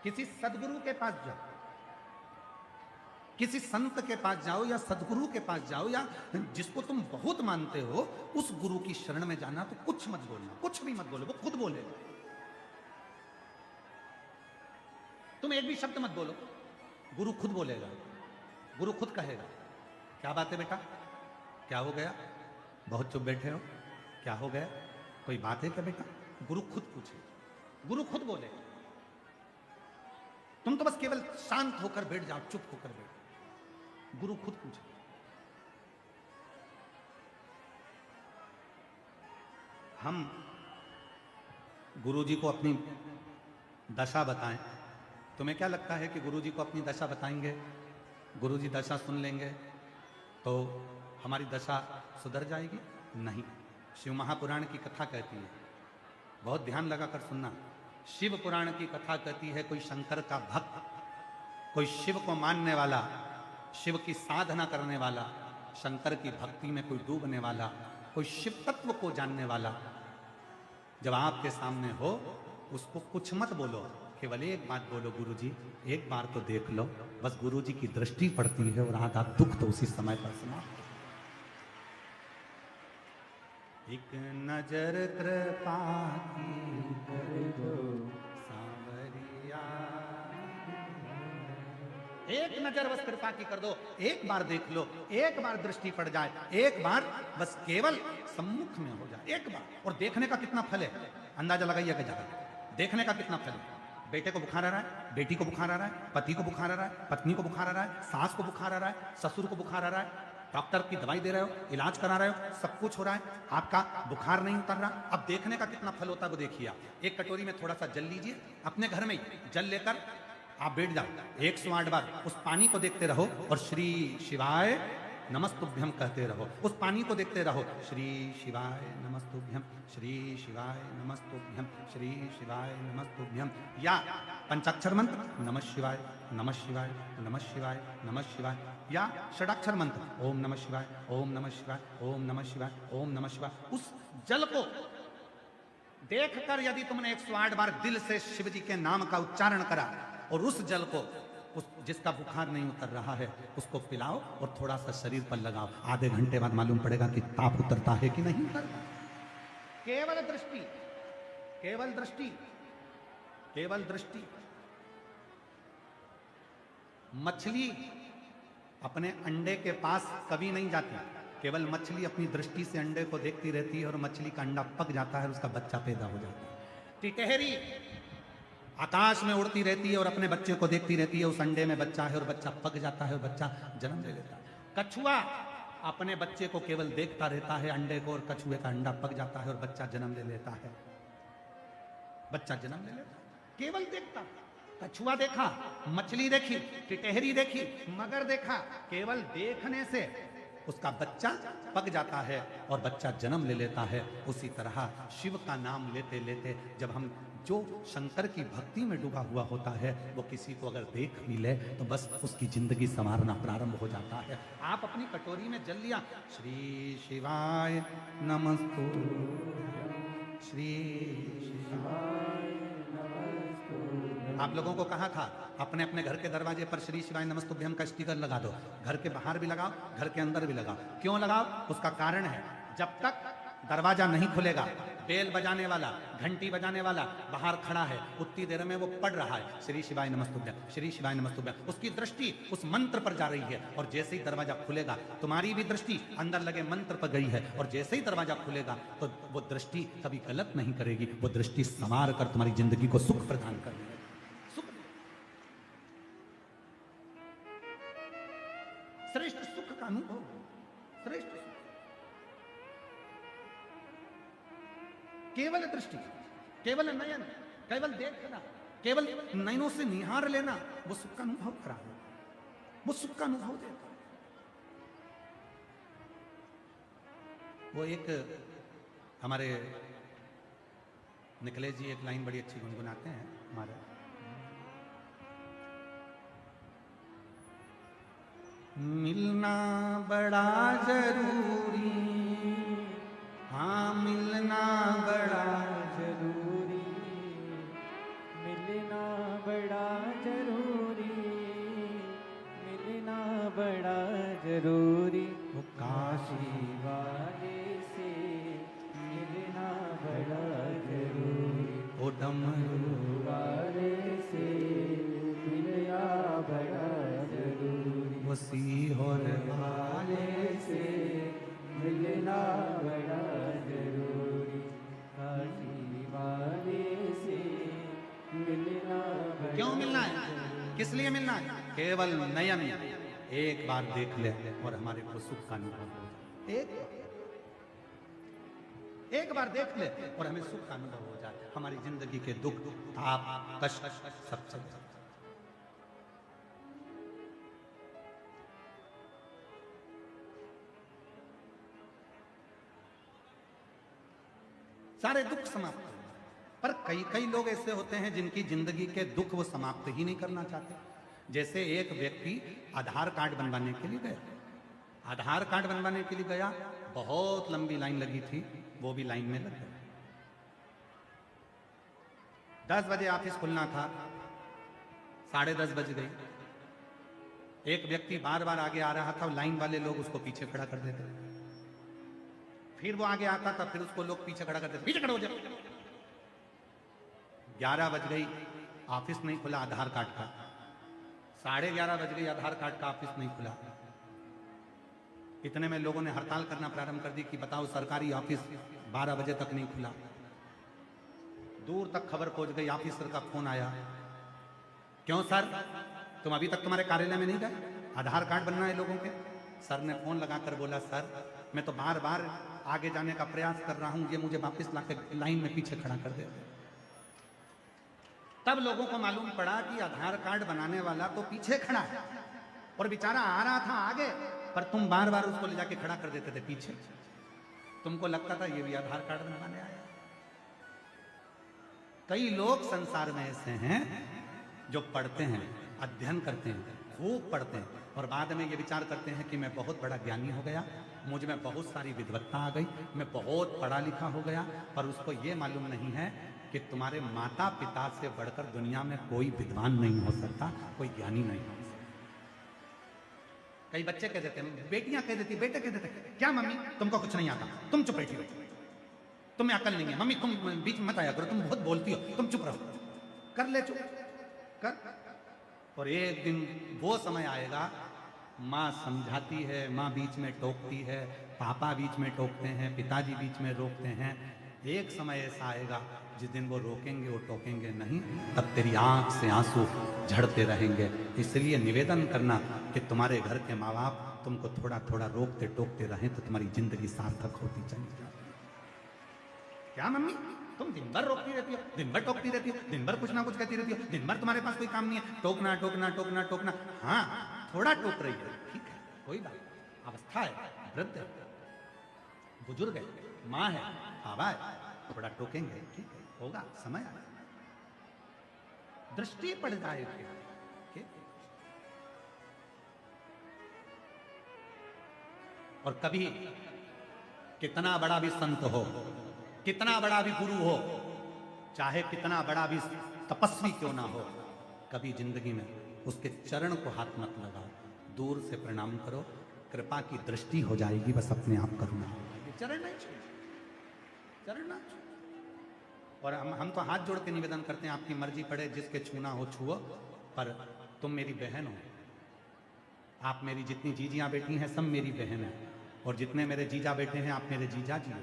किसी सदगुरु के पास जाओ, किसी संत के पास जाओ या सदगुरु के पास जाओ या जिसको तुम बहुत मानते हो उस गुरु की शरण में जाना। तो कुछ मत बोलना, कुछ भी मत बोलो, वो खुद बोलेगा। तुम एक भी शब्द मत बोलो, गुरु खुद बोलेगा, गुरु खुद कहेगा। क्या बात है बेटा, क्या हो गया, बहुत चुप बैठे हो, क्या हो गया, कोई बात है क्या बेटा? गुरु खुद पूछे, गुरु खुद बोले। तुम तो बस केवल शांत होकर बैठ जाओ, चुप होकर बैठ, गुरु खुद पूछे। हम गुरुजी को अपनी दशा बताएं। तुम्हें क्या लगता है कि गुरुजी को अपनी दशा बताएंगे, गुरुजी दशा सुन लेंगे तो हमारी दशा सुधर जाएगी? नहीं। शिव महापुराण की कथा कहती है, बहुत ध्यान लगाकर सुनना। शिव पुराण की कथा कहती है कोई शंकर का भक्त, कोई शिव को मानने वाला, शिव की साधना करने वाला, शंकर की भक्ति में कोई डूबने वाला, कोई शिव तत्व को जानने वाला जब आपके सामने हो, उसको कुछ मत बोलो, केवल एक बात बोलो, गुरुजी एक बार तो देख लो। बस गुरुजी की दृष्टि पड़ती है और आधा दुख तो उसी समय पर समाप्त। एक नजर कृपा की कर दो सांवरिया, एक नजर बस कृपा की कर दो, एक बार देख लो, एक बार दृष्टि पड़ जाए, एक बार बस केवल सम्मुख में हो जाए, एक बार। और देखने का कितना फल है अंदाजा लगाइए कि जगह देखने का कितना फल है। बेटे को बुखार आ रहा है, बेटी को बुखार आ रहा है, पति को बुखार आ रहा है, पत्नी को बुखार आ रहा है, सास को बुखार आ रहा है, ससुर को बुखार आ रहा है, डॉक्टर की दवाई दे रहे हो, इलाज करा रहे हो, सब कुछ हो रहा है, आपका बुखार नहीं उतर रहा। अब देखने का कितना फल होता है वो देखिए आप। एक कटोरी में थोड़ा सा जल लीजिए, अपने घर में ही जल लेकर आप बैठ जाओ, 108 बार उस पानी को देखते रहो और श्री शिवाय नमस्तुभ्यम कहते रहो। उस पानी को देखते रहो, श्री शिवाय नमस्तुभ्यम, श्री शिवाय नमस्तुभ्यम, श्री शिवाय नमस्तुभ्यम। या पंचाक्षर मंत्र नमः शिवाय, नमः शिवाय, नमः शिवाय, नमः शिवाय। या षडाक्षर मंत्र ओम नमः शिवाय, ओम नमः शिवाय, ओम नमः शिवाय, ओम नमः शिवाय। उस जल को देखकर यदि तुमने 108 बार दिल से शिव जी के नाम का उच्चारण करा और उस जल को, उस जिसका बुखार नहीं उतर रहा है, उसको पिलाओ और थोड़ा सा शरीर पर लगाओ, आधे घंटे बाद मालूम पड़ेगा कि ताप उतरता है कि नहीं उतरता। केवल दृष्टि, केवल दृष्टि, केवल दृष्टि। मछली अपने अंडे के पास कभी नहीं जाती, केवल मछली अपनी दृष्टि से अंडे को देखती रहती है और मछली का अंडा पक जाता है और उसका बच्चा पैदा हो जाता है। टिटहरी आकाश में उड़ती रहती है और अपने बच्चे को देखती रहती है, उस अंडे में बच्चा है और बच्चा पक जाता है और बच्चा जन्म ले लेता है। कछुआ अपने बच्चे को केवल देखता रहता है अंडे को, और कछुए का अंडा पक जाता है और बच्चा जन्म ले लेता है, बच्चा जन्म ले लेता है, केवल देखता। कछुआ देखा, मछली देखी, टिटहरी देखी, मगर देखा, केवल देखने से उसका बच्चा पक जाता है और बच्चा जन्म ले लेता है। उसी तरह शिव का नाम लेते लेते जब हम, जो शंकर की भक्ति में डूबा हुआ होता है, वो किसी को अगर देख भी ले तो बस उसकी जिंदगी संवारना प्रारंभ हो जाता है। आप अपनी कटोरी में जल लिया, श्री शिवाय नमस्तु, श्री शिवाय नमस्तुभ्यं। आप लोगों को कहा था अपने अपने घर के दरवाजे पर श्री शिवाय नमस्तुभ्यम का स्टिकर लगा दो। घर के बाहर भी लगाओ, घर के अंदर भी लगाओ। क्यों लगाओ? उसका कारण है, जब तक दरवाजा नहीं खुलेगा, बेल बजाने वाला, घंटी बजाने वाला बाहर खड़ा है, उतनी देर में वो पढ़ रहा है श्री शिवाय नमस्तुभ्यम, श्री शिवाय नमस्तुभ्यम। उसकी दृष्टि उस मंत्र पर जा रही है, और जैसे ही दरवाजा खुलेगा तुम्हारी भी दृष्टि अंदर लगे मंत्र पर गई है, और जैसे ही दरवाजा खुलेगा तो वो दृष्टि कभी गलत नहीं करेगी, वो दृष्टि संवार कर तुम्हारी जिंदगी को सुख प्रदान करेगी। सुख, श्रेष्ठ सुख का अनुभव, श्रेष्ठ सुख। केवल दृष्टि, केवल नयन, केवल देखना, केवल नयनों से निहार लेना, वो सुख का अनुभव करा, वो सुख का अनुभव देता। वो एक हमारे निखिलेश जी एक लाइन बड़ी अच्छी गुनगुनाते हैं हमारे, मिलना बड़ा जरूरी, हाँ मिलना बड़ा जरूरी, मिलना बड़ा जरूरी, मिलना बड़ा जरूरी, वो काशी वाले से मिलना बड़ा जरूरी, ओ डमरू वाले से मिलना बड़ा जरूरी, वो सीहोर वाले से मिलना बड़ा जरूरी, काशी वाले से मिलना बड़ा। क्यों मिलना है? किस लिए मिलना है? केवल नयन एक बार देख ले और हमारे को सुख का अनुभव हो जाए। एक बार देख ले और हमें सुख का अनुभव हो जाए, हमारी जिंदगी के दुख, ताप, कष्ट सब चल जाए। सारे दुख समाप्त हो जाए। पर कई कई लोग ऐसे होते हैं जिनकी जिंदगी के दुख वो समाप्त ही नहीं करना चाहते। जैसे एक व्यक्ति आधार कार्ड बनवाने के लिए गया, आधार कार्ड बनवाने के लिए गया, बहुत लंबी लाइन लगी थी, वो भी लाइन में लग गया। 10 बजे ऑफिस खुलना था, 10:30 बज गई। एक व्यक्ति बार बार आगे आ रहा था, लाइन वाले लोग उसको पीछे खड़ा कर देते, फिर वो आगे आता था, फिर उसको लोग पीछे खड़ा करते थे, पीछे खड़ा हो जाए। 11 बज गई, ऑफिस नहीं खुला आधार कार्ड का। 11:30 बज गई, आधार कार्ड का ऑफिस नहीं खुला। इतने में लोगों ने हड़ताल करना प्रारंभ कर दी कि बताओ सरकारी ऑफिस 12 बजे तक नहीं खुला। दूर तक खबर पहुंच गई, ऑफिसर का फोन आया, क्यों सर तुम अभी तक तुम्हारे कार्यालय में नहीं गए? आधार कार्ड बनना है लोगों के। सर ने फोन लगाकर बोला, सर मैं तो बार बार आगे जाने का प्रयास कर रहा हूं, ये मुझे वापस लाकर लाइन में पीछे खड़ा कर दे। तब लोगों को मालूम पड़ा कि आधार कार्ड बनाने वाला तो पीछे खड़ा है और बेचारा आ रहा था आगे, पर तुम बार बार उसको ले जाके खड़ा कर देते थे पीछे। तुमको लगता था ये भी आधार कार्ड बनवाने आया। कई लोग संसार में ऐसे हैं जो पढ़ते हैं, अध्ययन करते हैं, खूब पढ़ते हैं, और बाद में ये विचार करते हैं कि मैं बहुत बड़ा ज्ञानी हो गया, मुझ में बहुत सारी विद्वत्ता आ गई, मैं बहुत पढ़ा लिखा हो गया, पर उसको ये मालूम नहीं है कि तुम्हारे माता पिता से बढ़कर दुनिया में कोई विद्वान नहीं हो सकता, कोई ज्ञानी नहीं हो सकता। कई बच्चे कह देते हैं, बेटियां कह देती, बेटे कह देते, क्या मम्मी तुमको कुछ नहीं आता, तुम चुप बैठी हो, तुम्हें अकल नहीं है, मम्मी तुम बीच में मत आया करो, तुम बहुत बोलती हो, तुम चुप रहो, कर ले चुप कर। और एक दिन वो समय आएगा, माँ समझाती है, माँ बीच में टोकती है, पापा बीच में टोकते हैं, पिताजी बीच में रोकते हैं। एक समय ऐसा आएगा जिस दिन वो रोकेंगे, वो टोकेंगे नहीं, तब तेरी आंख से आंसू झड़ते रहेंगे। इसलिए निवेदन करना कि तुम्हारे घर के माँ बाप तुमको थोड़ा थोड़ा रोकते टोकते रहें तो तुम्हारी जिंदगी सार्थक होती चली जाती। क्या मम्मी तुम दिन भर रोकती रहती हो, दिन भर टोकती रहती हो, दिन भर कुछ ना कुछ कहती रहती हो, दिन भर तुम्हारे पास कोई काम नहीं है, टोकना टोकना टोकना टोकना। हाँ थोड़ा टोक रही है, ठीक है, कोई बात, अवस्था है, वृद्ध है, बुजुर्ग है, माँ है, बाबा है, थोड़ा टोकेंगे, ठीक है, होगा, समय आएगा, दृष्टि पड़ जाएगी। और कभी कितना बड़ा भी संत हो, कितना बड़ा भी गुरु हो, चाहे कितना बड़ा भी तपस्वी क्यों ना हो, कभी जिंदगी में उसके चरण को हाथ मत लगाओ, दूर से प्रणाम करो, कृपा की दृष्टि हो जाएगी, बस अपने आप करुणा होगी। चरण नहीं छू, चरण ना छू। और हम तो हाथ जोड़ के निवेदन करते हैं, आपकी मर्जी पड़े, जिसके छूना हो छुओ, पर तुम मेरी बहन हो। आप मेरी जितनी जीजियां बेटी हैं सब मेरी बहन हैं, और जितने मेरे जीजा बेटे हैं आप मेरे जीजा जी हो,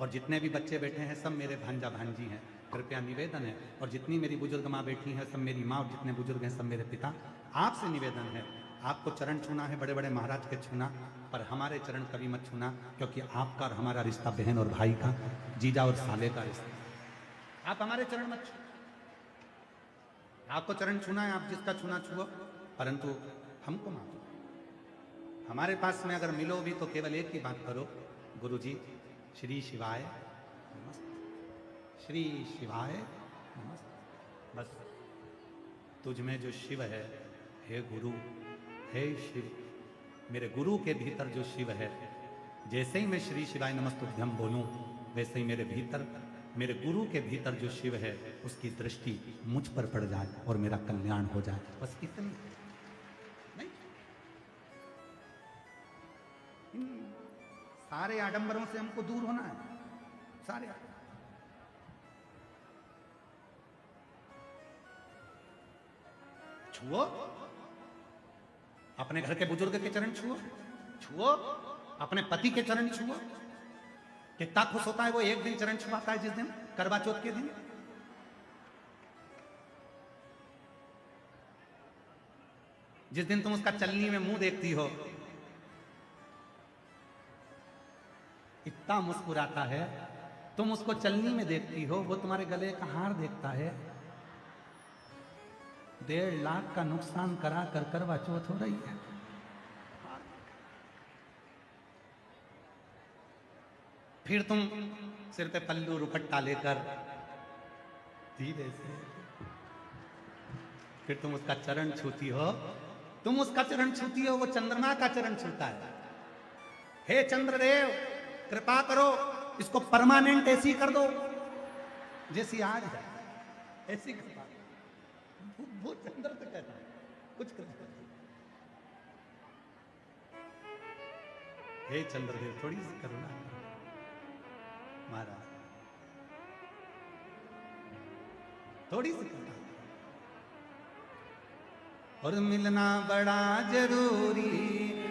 और जितने भी बच्चे बैठे हैं सब मेरे भांजा भांजी हैं। कृपया निवेदन है, और जितनी मेरी बुजुर्ग माँ बैठी हैं सब मेरी माँ, और जितने बुजुर्ग हैं सब मेरे पिता। आपसे निवेदन है, आपको चरण छूना है बड़े बड़े महाराज के छूना, पर हमारे चरण कभी मत छूना, क्योंकि आपका और हमारा रिश्ता बहन और भाई का, जीजा और साले का रिश्ता। आप हमारे चरण मत छू। आपको चरण छूना है, आप जिसका छूना छुओ, परंतु हमको मानो। हमारे पास में अगर मिलो भी तो केवल एक ही बात करो, गुरुजी श्री शिवाय नमस्ते, श्री शिवाय नमस्ते। बस तुझ में जो शिव है, हे गुरु, हे शिव, मेरे गुरु के भीतर जो शिव है, जैसे ही मैं श्री शिवाय नमस्तुभ्यम बोलूं, वैसे ही मेरे भीतर, मेरे गुरु के भीतर जो शिव है, उसकी दृष्टि मुझ पर पड़ जाए और मेरा कल्याण हो जाए। बस इतनी नहीं। इन सारे आडंबरों से हमको दूर होना है, सारे छुओ, अपने घर के बुजुर्ग के चरण छुओ, छुओ अपने पति के चरण छुओ। कितना खुश होता है वो एक दिन चरण छुआता है, जिस दिन करवा चौथ के दिन। जिस दिन तुम उसका चलनी में मुंह देखती हो, इतना मुस्कुराता है, तुम उसको चलनी में देखती हो, वो तुम्हारे गले का हार देखता है। 1.5 लाख का नुकसान करा कर करवा चौथ हो रही है। फिर तुम सिर पे पल्लू रुपट्टा लेकर धीरे से फिर तुम उसका चरण छूती हो, तुम उसका चरण छूती हो, वो चंद्रमा का चरण छूता है। हे चंद्रदेव कृपा करो, इसको परमानेंट ऐसी कर दो जैसी आज है, ऐसी कृपा। वो चंद्र से कहता है कुछ कर। हे चंद्रदेव थोड़ी सी करुणा महाराज, थोड़ी सी करुणा। और मिलना बड़ा जरूरी,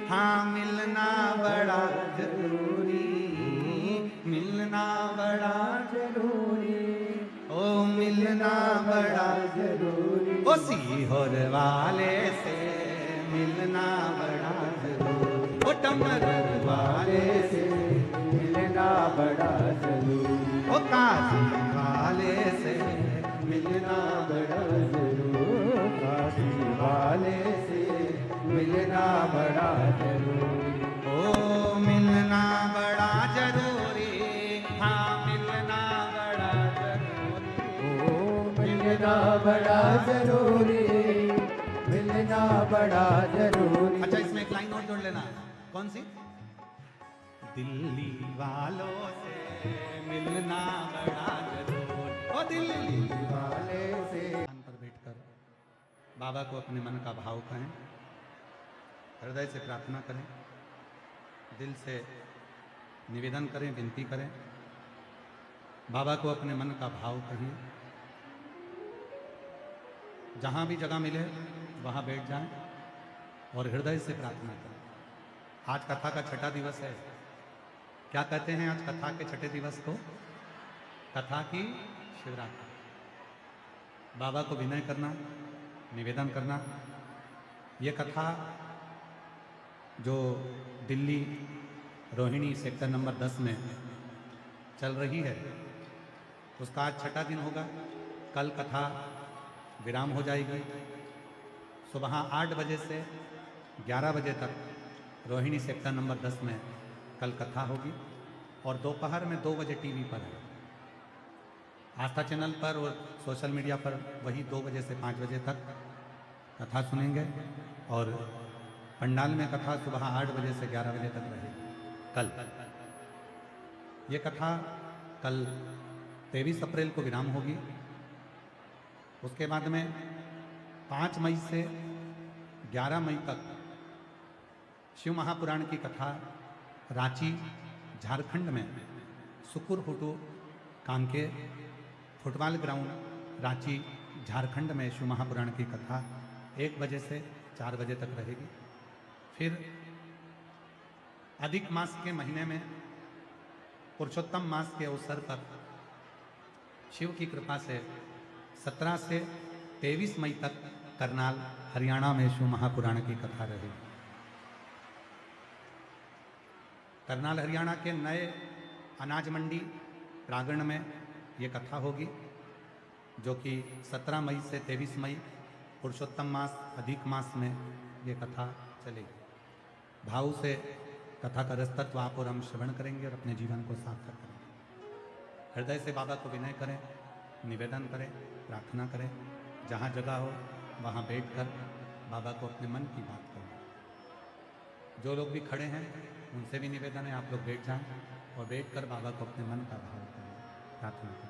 हाँ मिलना बड़ा जरूरी, मिलना बड़ा जरूरी, ओ मिलना बड़ा जरूरी, ओ सीहोर वाले से मिलना बड़ा जरूरी, ओ टमर वाले से मिलना बड़ा जरूरी, ओ काशी वाले से मिलना बड़ा जरूरी, काशी वाले से मिलना बड़ा जरूरी, ओ मिलना बड़ा जरूरी, हाँ मिलना बड़ा जरूरी, ओ मिलना बड़ा जरूरी, मिलना बड़ा जरूरी। अच्छा इसमें एक लाइन और जोड़ लेना, कौन सी? दिल्ली वालों से मिलना बड़ा जरूरी, ओ दिल्ली वाले से। पर बैठकर बाबा को अपने मन का भाव कहें, हृदय से प्रार्थना करें, दिल से निवेदन करें, विनती करें, बाबा को अपने मन का भाव कहिए। जहाँ भी जगह मिले वहाँ बैठ जाएं और हृदय से प्रार्थना करें। आज कथा का 6ठा दिवस है। क्या कहते हैं आज कथा के 6ठे दिवस को? कथा की शिवरात्रि। बाबा को विनय करना, निवेदन करना। ये कथा जो दिल्ली रोहिणी सेक्टर नंबर 10 में चल रही है, उसका आज 6ठा दिन होगा। कल कथा विराम हो जाएगी। सुबह 8 बजे से 11 बजे तक रोहिणी सेक्टर नंबर 10 में कल कथा होगी और दोपहर में 2 बजे टीवी पर है, आस्था चैनल पर और सोशल मीडिया पर वही 2 बजे से 5 बजे तक कथा सुनेंगे। और पंडाल में कथा सुबह 8 बजे से 11 बजे तक रहेगी कल। ये कथा कल 23 अप्रैल को विराम होगी। उसके बाद में 5 मई से 11 मई तक शिव महापुराण की कथा रांची झारखंड में सुकुर Hutu Kanke football ground Ranchi Jharkhand में शिव महापुराण की कथा 1 बजे से 4 बजे तक रहेगी। फिर अधिक मास के महीने में पुरुषोत्तम मास के अवसर पर शिव की कृपा से 17 से 23 मई तक करनाल हरियाणा में शिव महापुराण की कथा रहेगी। करनाल हरियाणा के नए अनाज मंडी प्रांगण में ये कथा होगी, जो कि 17 मई से 23 मई पुरुषोत्तम मास अधिक मास में ये कथा चलेगी। भाव से कथा का रसतत्व आप और हम श्रवण करेंगे और अपने जीवन को सार्थक करेंगे। हृदय से बाबा को विनय करें, निवेदन करें, प्रार्थना करें। जहाँ जगह हो वहाँ बैठकर बाबा को अपने मन की बात करें। जो लोग भी खड़े हैं उनसे भी निवेदन है आप लोग बैठ जाएं और बैठकर बाबा को अपने मन का भाव करें, प्रार्थना करें।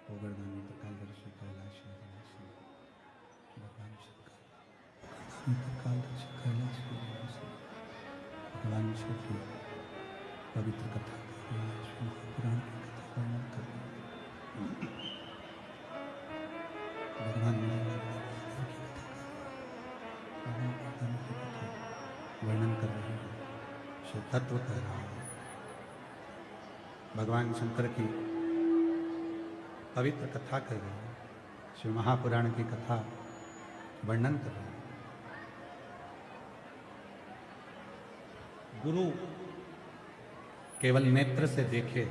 गोवर्धनी कालदर्शी कैलाशी भगवान कालदर्शी कैलाशी भगवान शिव की पवित्र कथा पुराण की कथा वर्णन कर भगवान वर्णन कर रहे हैं, शिव तत्व कह रहा है। भगवान शंकर की पवित्र कथा कर रहे हैं। शिव महापुराण की कथा वर्णन कर रहे हैं। गुरु केवल नेत्र से देखे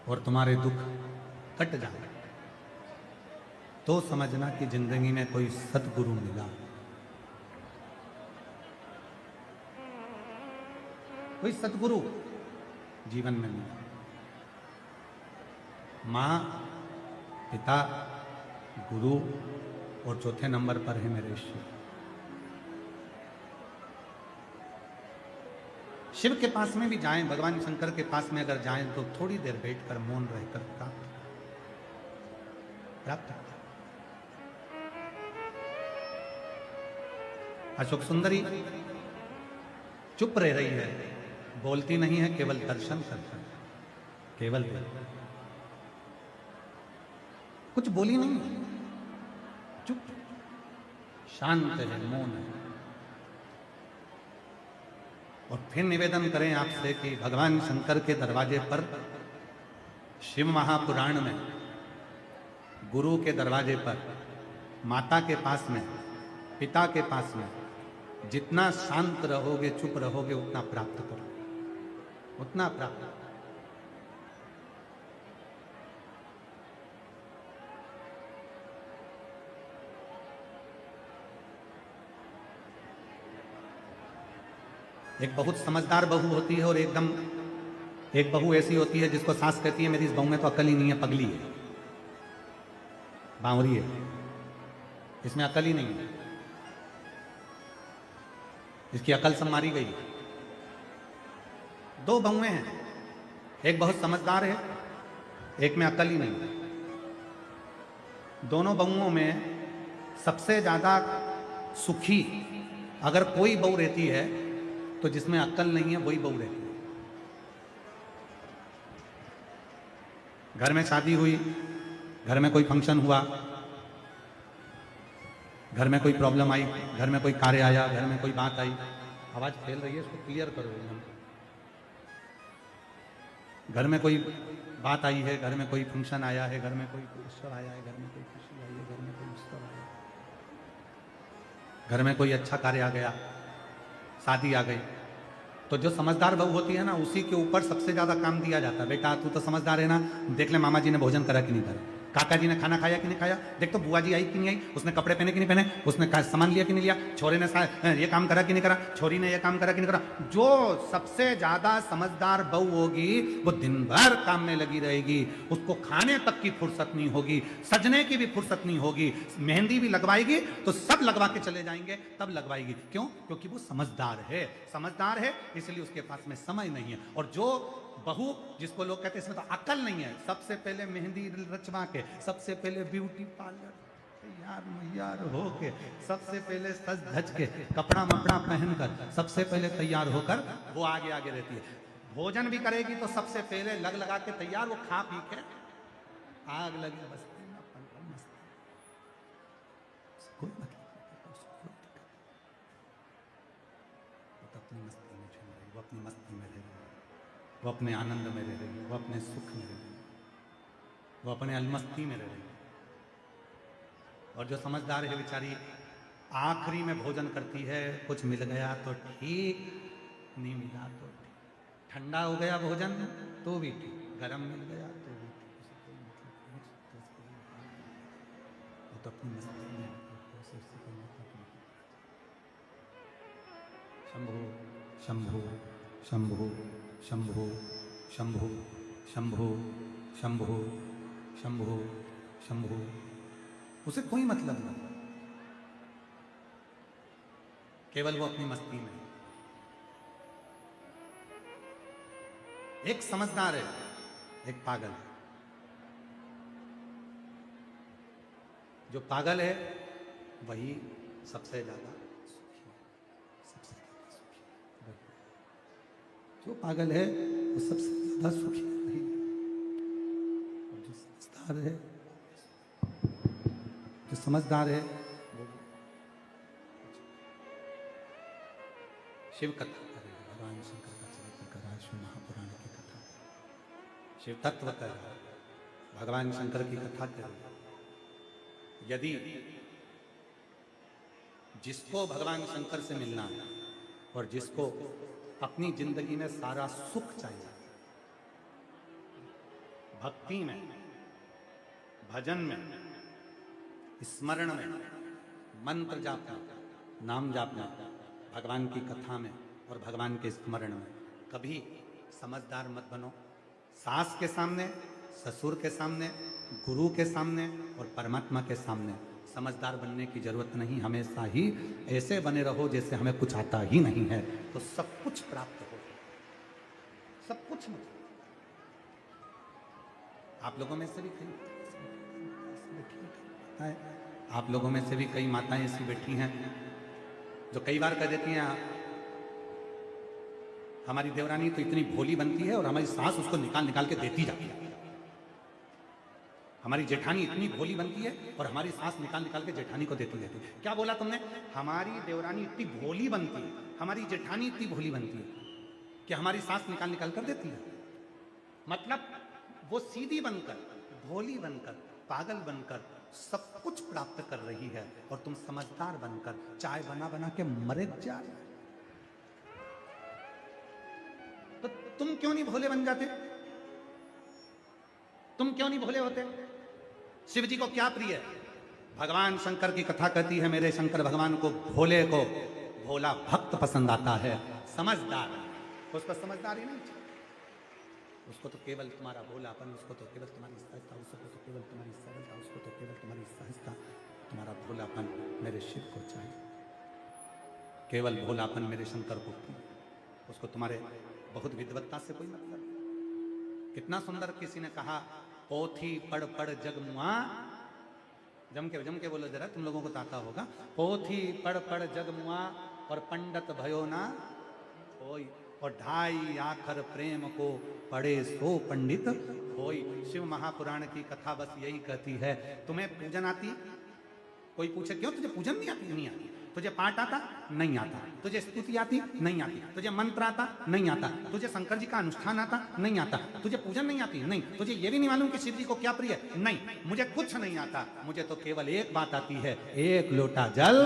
और तुम्हारे दुख कट जाए तो समझना कि जिंदगी में कोई सतगुरु मिला। कोई सतगुरु जीवन में मिला। मां, पिता, गुरु और चौथे नंबर पर है मेरे शिव। शिव के पास में भी जाएं, भगवान शंकर के पास में अगर जाएं तो थोड़ी देर बैठकर मौन रहकर प्राप्त करें। अशोक सुंदरी चुप रह रही है, बोलती नहीं है, केवल दर्शन करती है, केवल कुछ बोली नहीं, चुप शांत है, मौन है। और फिर निवेदन करें आपसे कि भगवान शंकर के दरवाजे पर शिव महापुराण में, गुरु के दरवाजे पर, माता के पास में, पिता के पास में जितना शांत रहोगे, चुप रहोगे, उतना प्राप्त करो, उतना प्राप्त। एक बहुत समझदार बहू होती है और एकदम एक बहू ऐसी होती है जिसको सास कहती है मेरी इस बहू में तो अकल ही नहीं है, पगली है, बावरी है, इसमें अकल ही नहीं है, इसकी अकल सब मारी गई। दो बहुएं हैं, एक बहुत समझदार है, एक में अकल ही नहीं है। दोनों बहुओं में सबसे ज्यादा सुखी अगर कोई बहू रहती है तो जिसमें अक्ल नहीं है वही बहू रहती है। घर में शादी हुई, घर में कोई फंक्शन हुआ, घर में कोई प्रॉब्लम आई, घर में कोई कार्य आया, घर में कोई बात आई, आवाज फैल रही है, इसको क्लियर करो। घर में कोई बात आई है, घर में कोई फंक्शन आया है, घर में कोई उत्सव आया है, घर में कोई खुशी आई है, घर में कोई उत्सव आया, घर में कोई अच्छा कार्य आ गया, शादी आ गई, तो जो समझदार बहू होती है ना, उसी के ऊपर सबसे ज्यादा काम दिया जाता है। बेटा तू तो समझदार है ना, देख ले मामा जी ने भोजन करा कि नहीं करा, काका जी ने खाना खाया कि नहीं खाया, देख तो बुआ जी आई कि नहीं आई, उसने कपड़े पहने कि नहीं पहने, उसने सामान लिया कि नहीं लिया, छोरे ने ये काम करा कि नहीं करा, छोरी ने ये काम करा कि नहीं करा। जो सबसे ज्यादा समझदार बहू होगी वो दिन भर काम में लगी रहेगी, उसको खाने तक की फुर्सत नहीं होगी, सजने की भी फुर्सत नहीं होगी, मेहंदी भी लगवाएगी तो सब लगवा के चले जाएंगे, तब लगवाएगी। क्यों? क्योंकि वो समझदार है, समझदार है इसलिए उसके पास में समय नहीं है। और जो बहू जिसको लोग कहते हैं इसमें तो अकल नहीं है, सबसे पहले मेहंदी रचवा के, सबसे पहले ब्यूटी पार्लर तैयार मैयार हो के, सबसे पहले सज धज के, कपड़ा मपड़ा पहनकर, सबसे पहले तैयार होकर वो आगे आगे रहती है। भोजन भी करेगी तो सबसे पहले लग लगा के तैयार, वो खा पी के आग लगी बस्ती में मस्ती, कोई मतलब वो तो अपनी मस्ती में झूम रही, वो अपनी मस्ती में रह रही, वो अपने आनंद में रह रही, वो अपने सुख में रह रही, वो अपने अलमस्ती में रह रही। और जो समझदार है बेचारी आखिरी में भोजन करती है, कुछ मिल गया तो ठीक, नहीं मिला तो ठीक, ठंडा हो गया भोजन तो भी ठीक, गरम मिल गया तो भी ठीक, वो तो अपनी मस्ती में। शंभु शंभु शंभु शंभु शंभु शंभु शंभु शंभु शंभु, उसे कोई मतलब नहीं, केवल वो अपनी मस्ती में। एक समझदार है, एक पागल है। जो पागल है वही सबसे ज्यादा सुखी है, सबसे ज्यादा सुखी है। जो पागल है वो सबसे ज्यादा सुखी है वही। और जो समझदार है, जो समझदार है वो शिव कथा करे, भगवान शंकर का चरित्र करा, शिव महापुराण की कथा, शिव तत्व करा, भगवान शंकर की कथा कर रहे हैं। यदि जिसको भगवान शंकर से मिलना है और जिसको अपनी जिंदगी में सारा सुख चाहिए, भक्ति में, भजन में, स्मरण में, मंत्र जाप में, नाम जाप में, भगवान की कथा में और भगवान के स्मरण में, कभी समझदार मत बनो। सास के सामने, ससुर के सामने, गुरु के सामने और परमात्मा के सामने समझदार बनने की जरूरत नहीं। हमेशा ही ऐसे बने रहो जैसे हमें कुछ आता ही नहीं है, तो सब कुछ प्राप्त हो, सब कुछ मिले। आप लोगों में से भी कई आप लोगों में से भी कई माताएं ऐसी बैठी हैं जो कई बार कह देती हैं हमारी देवरानी तो इतनी भोली बनती है और हमारी सास उसको निकाल निकाल के देती जाती है। हमारी जेठानी इतनी भोली बनती है और हमारी सास निकाल निकाल के जेठानी को देती रहती है। क्या बोला तुमने? हमारी देवरानी इतनी भोली बनती है, हमारी जेठानी इतनी भोली बनती है कि हमारी सास निकाल निकाल कर देती है। मतलब वो सीधी बनकर, भोली बनकर, पागल बनकर सब कुछ प्राप्त कर रही है और तुम समझदार बनकर चाय बना बना के मरे जा रहे। तो तुम क्यों नहीं भोले बन जाते? तुम क्यों नहीं भोले होते? शिव जी को क्या प्रिय है? भगवान शंकर की कथा कहती है मेरे शंकर भगवान को, भोले को भोला भक्त पसंद आता है, समझदार। उसको समझदार ही नहीं चाहिए, उसको तो केवल तुम्हारा भोलापन, उसको तो केवल तुम्हारी सहजता, उसको तो केवल तुम्हारी सरलता, उसको तो केवल तुम्हारी सहजता, तुम्हारा भोलापन मेरे शिव को चाहिए। केवल भोलापन मेरे शंकर को, उसको तुम्हारे बहुत विद्वत्ता से कोई मतलब। कितना सुंदर किसी ने कहा, पोथी पढ़ पढ़ जग मुआ, जम के बोलो जरा, तुम लोगों को तो आता होगा। पोथी पढ़ पढ़ जग मुआ और पंडित भयो ना होई, और ढाई आखर प्रेम को पढ़े सो पंडित होई। शिव महापुराण की कथा बस यही कहती है। तुम्हें पूजन आती? कोई पूछे क्यों तुझे पूजन नहीं आती? नहीं आती। तुझे पाठ आता? नहीं आता। तुझे स्तुति आती? नहीं आती। तुझे मंत्र आता? नहीं आता। तुझे शंकर जी का अनुष्ठान आता? नहीं आता। तुझे पूजन नहीं आती? नहीं। तुझे ये भी नहीं मालूम कि शिव जी को क्या प्रिय है? नहीं। मुझे कुछ नहीं आता, मुझे तो केवल एक बात आती है, एक लोटा जल।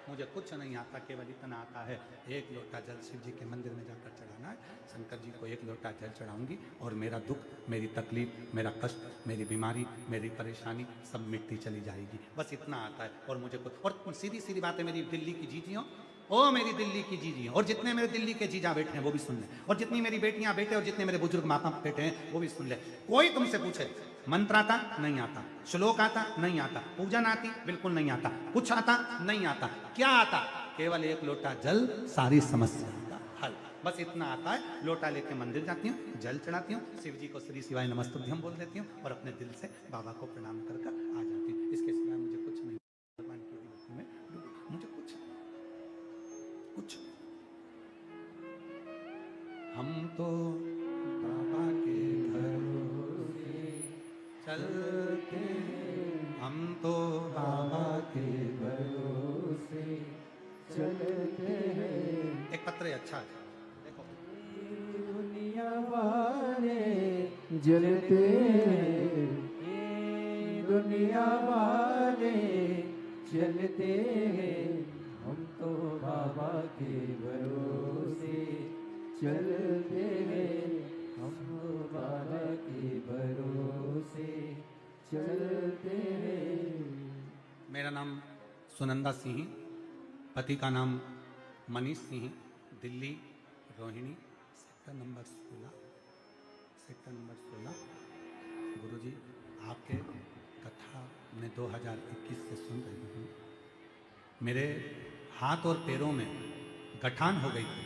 मुझे कुछ नहीं आता, केवल इतना आता है, एक लोटा जल शिव जी के मंदिर में जाकर चढ़ाना है। शंकर जी को एक लोटा जल चढ़ाऊंगी और मेरा दुख, मेरी तकलीफ, मेरा कष्ट, मेरी बीमारी, मेरी परेशानी सब मिटती चली जाएगी। बस इतना आता है। और मुझे कुछ, और सीधी सीधी बात है मेरी दिल्ली की जीजियों, ओ मेरी दिल्ली की जीजियों, और जितने मेरे दिल्ली के जीजा बैठे हैं वो भी सुन ले, और जितनी मेरी बेटियां बेटे और जितने मेरे बुजुर्ग माता बैठे हैं वो भी सुन ले। कोई तुमसे पूछे मंत्र आता? नहीं आता। श्लोक आता? नहीं आता। पूजन आती? बिल्कुल नहीं आता। कुछ आता? नहीं आता। क्या आता? केवल एक लोटा जल, सारी समस्या का हल। बस इतना आता है। लोटा लेके मंदिर जाती हूँ, जल चढ़ाती हूँ, शिव जी को श्री शिवाय नमस्तुभ्यम बोल देती हूँ और अपने दिल से बाबा को प्रणाम कर आ जाती हूँ। इसके सिवाय मुझे कुछ नहीं। भगवान की भक्ति में मुझे कुछ हम तो बाबा के भरोसे चलते, हम तो बाबा के भरोसे चलते हैं। एक पत्र अच्छा है, देखो। दुनिया वाले जलते हैं, दुनिया वाले चलते हैं, हम तो बाबा के भरोसे चलते हैं, हम तो बाबा के भरोसे चलते हैं। मेरा नाम सुनंदा सिंह, पति का नाम मनीष सिंह, दिल्ली रोहिणी, सेक्टर नंबर 16। गुरुजी आपके कथा मैं 2021 से सुन रही हूँ। मेरे हाथ और पैरों में गठान हो गई थी।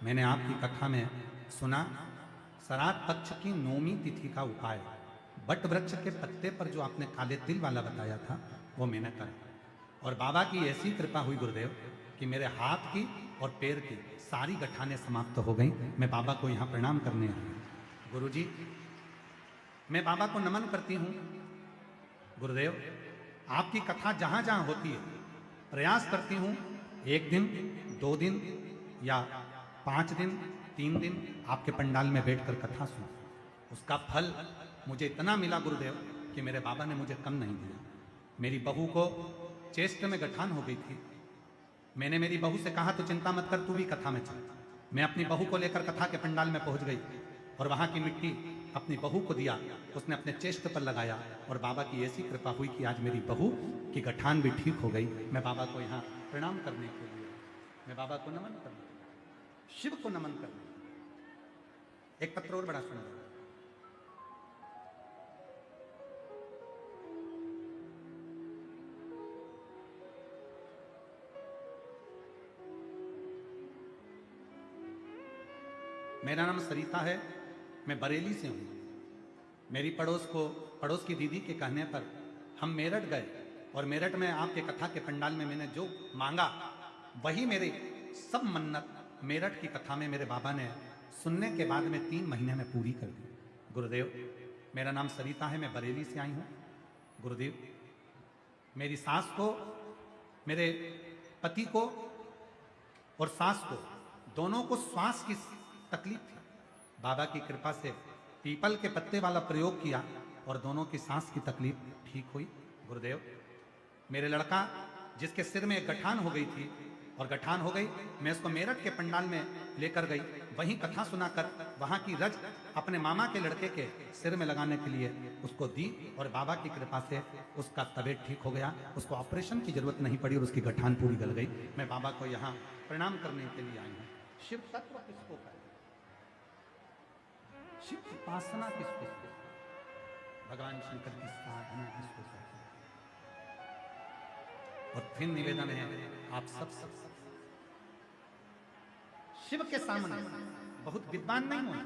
मैंने आपकी कथा में सुना श्राद्ध पक्ष की 9वीं तिथि का उपाय, बट वृक्ष के पत्ते पर जो आपने काले तिल वाला बताया था वो मैंने करा, और बाबा की ऐसी कृपा हुई गुरुदेव कि मेरे हाथ की और पैर की सारी गठानें समाप्त हो गई। मैं बाबा को यहाँ प्रणाम करने आई हूँ। गुरुजी मैं बाबा को नमन करती हूँ। गुरुदेव आपकी कथा जहाँ जहाँ होती है प्रयास करती हूँ 1 दिन 2 दिन या 5 दिन 3 दिन आपके पंडाल में बैठकर कथा सुन। उसका फल मुझे इतना मिला गुरुदेव कि मेरे बाबा ने मुझे कम नहीं दिया। मेरी बहू को चेस्ट में गठान हो गई थी। मैंने मेरी बहू से कहा, तो चिंता मत कर, तू भी कथा में चल। मैं अपनी बहू को लेकर कथा के पंडाल में पहुंच गई और वहां की मिट्टी अपनी बहू को दिया। उसने अपने चेस्ट पर लगाया और बाबा की ऐसी कृपा हुई कि आज मेरी बहू की गठान भी ठीक हो गई। मैं बाबा को यहाँ प्रणाम करने के लिए, मैं बाबा को नमन करने, शिव को नमन करने। एक पत्र और बड़ा सुंदर, मेरा नाम सरिता है, मैं बरेली से हूं। मेरी पड़ोस की दीदी के कहने पर हम मेरठ गए और मेरठ में आपके कथा के पंडाल में मैंने जो मांगा वही मेरे सब मन्नत मेरठ की कथा में मेरे बाबा ने सुनने के बाद में 3 महीने में पूरी कर दी। गुरुदेव, मेरा नाम सरिता है, मैं बरेली से आई हूं। गुरुदेव, मेरी सास को, मेरे पति को और सास को, दोनों को श्वास की तकलीफ थी। बाबा की कृपा से पीपल के पत्ते वाला प्रयोग किया और दोनों की सांस की तकलीफ ठीक हुई। गुरुदेव, मेरे लड़का जिसके सिर में एक गठान हो गई थी और गठान हो गई, मैं उसको मेरठ के पंडाल में लेकर गई, वहीं कथा सुनाकर वहां की रज अपने मामा के लड़के के सिर में लगाने के लिए उसको दी और बाबा की कृपा से उसका तबीयत ठीक हो गया। उसको ऑपरेशन की जरूरत नहीं पड़ी और उसकी गठान पूरी गल गई। मैं बाबा को यहाँ प्रणाम करने के लिए आई हूँ। शिव तत्व किसको कहते हैं? शिव की उपासना किसको कहते हैं? भगवान शंकर की साधना किसको कहते हैं? और फिर निवेदन है, आप सब शिव के सामने बहुत विद्वान नहीं होना।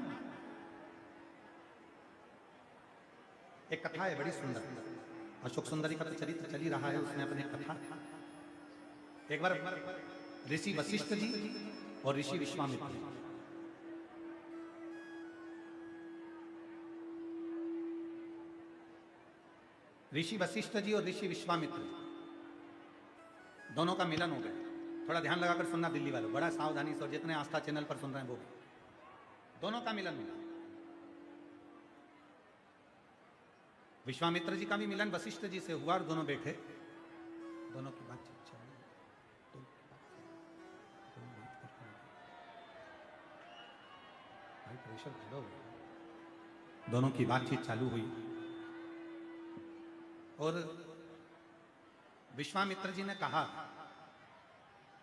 एक कथा है बड़ी सुंदर, अशोक सुंदरी का तो चरित्र चल ही रहा है, उसने अपने कथा। एक बार ऋषि वशिष्ठ जी और ऋषि विश्वामित्र जी, ऋषि वशिष्ठ जी और ऋषि विश्वामित्र दोनों का मिलन हो गया। थोड़ा ध्यान लगाकर सुनना दिल्ली वालों, बड़ा सावधानी से, और जितने आस्था चैनल पर सुन रहे हैं वो, दोनों का मिलन हुआ। विश्वामित्र जी का भी मिलन वशिष्ठ जी से हुआ और दोनों बैठे, दोनों की बातचीत चल रही, भाई प्रेशर खड़ा हो गया। दोनों की बातचीत चालू हुई और विश्वामित्र जी ने कहा,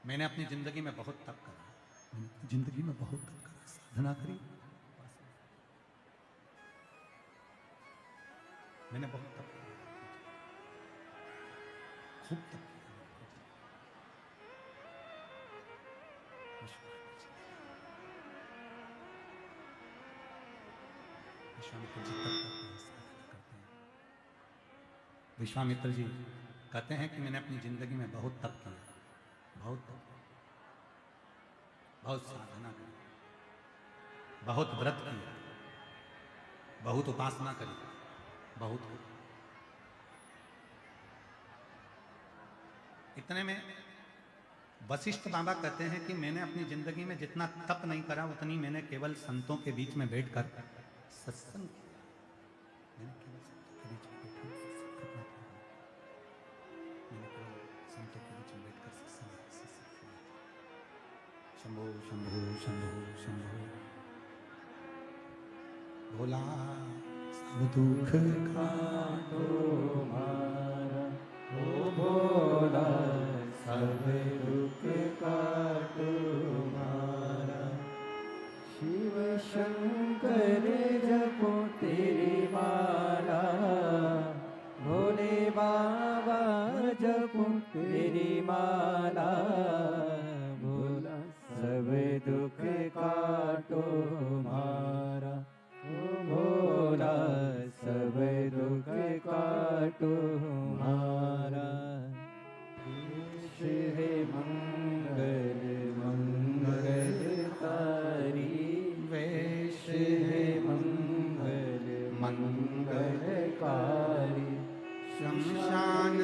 मैंने अपनी जिंदगी में बहुत तप करा, मैंने अपनी जिंदगी में बहुत तप करा, साधना करी, मैंने बहुत तप किया, खूब तप किया। विश्वामित्र जी तप करते हैं, साधना करते हैं। विश्वामित्र जी कहते हैं कि मैंने अपनी जिंदगी में बहुत तप किया, बहुत तप, बहुत साधना की, बहुत व्रत किया, बहुत उपासना करी, बहुत। इतने में वशिष्ठ बाबा कहते हैं कि मैंने अपनी जिंदगी में जितना तप नहीं करा उतनी मैंने केवल संतों के बीच में बैठकर सत्संग किया। मैंने केवल संतों के बीच में बैठकर सत्संग करना था, मैंने केवल संतों के बीच में बैठकर सत्संग किया। शंभो शंभो शंभो शंभो, भोला सब दुख काटो मारा, ओ भोला सब दुख काटो मारा। शिव शंकर जपो तेरी माला, भोले बाबा जपो तेरी माला। भोला सब दुख काटो मारा, भोला सब दुख काटो मारा। देश है मंगल मंगलकारी, वेश है मंगल मंगलकारी। शमशान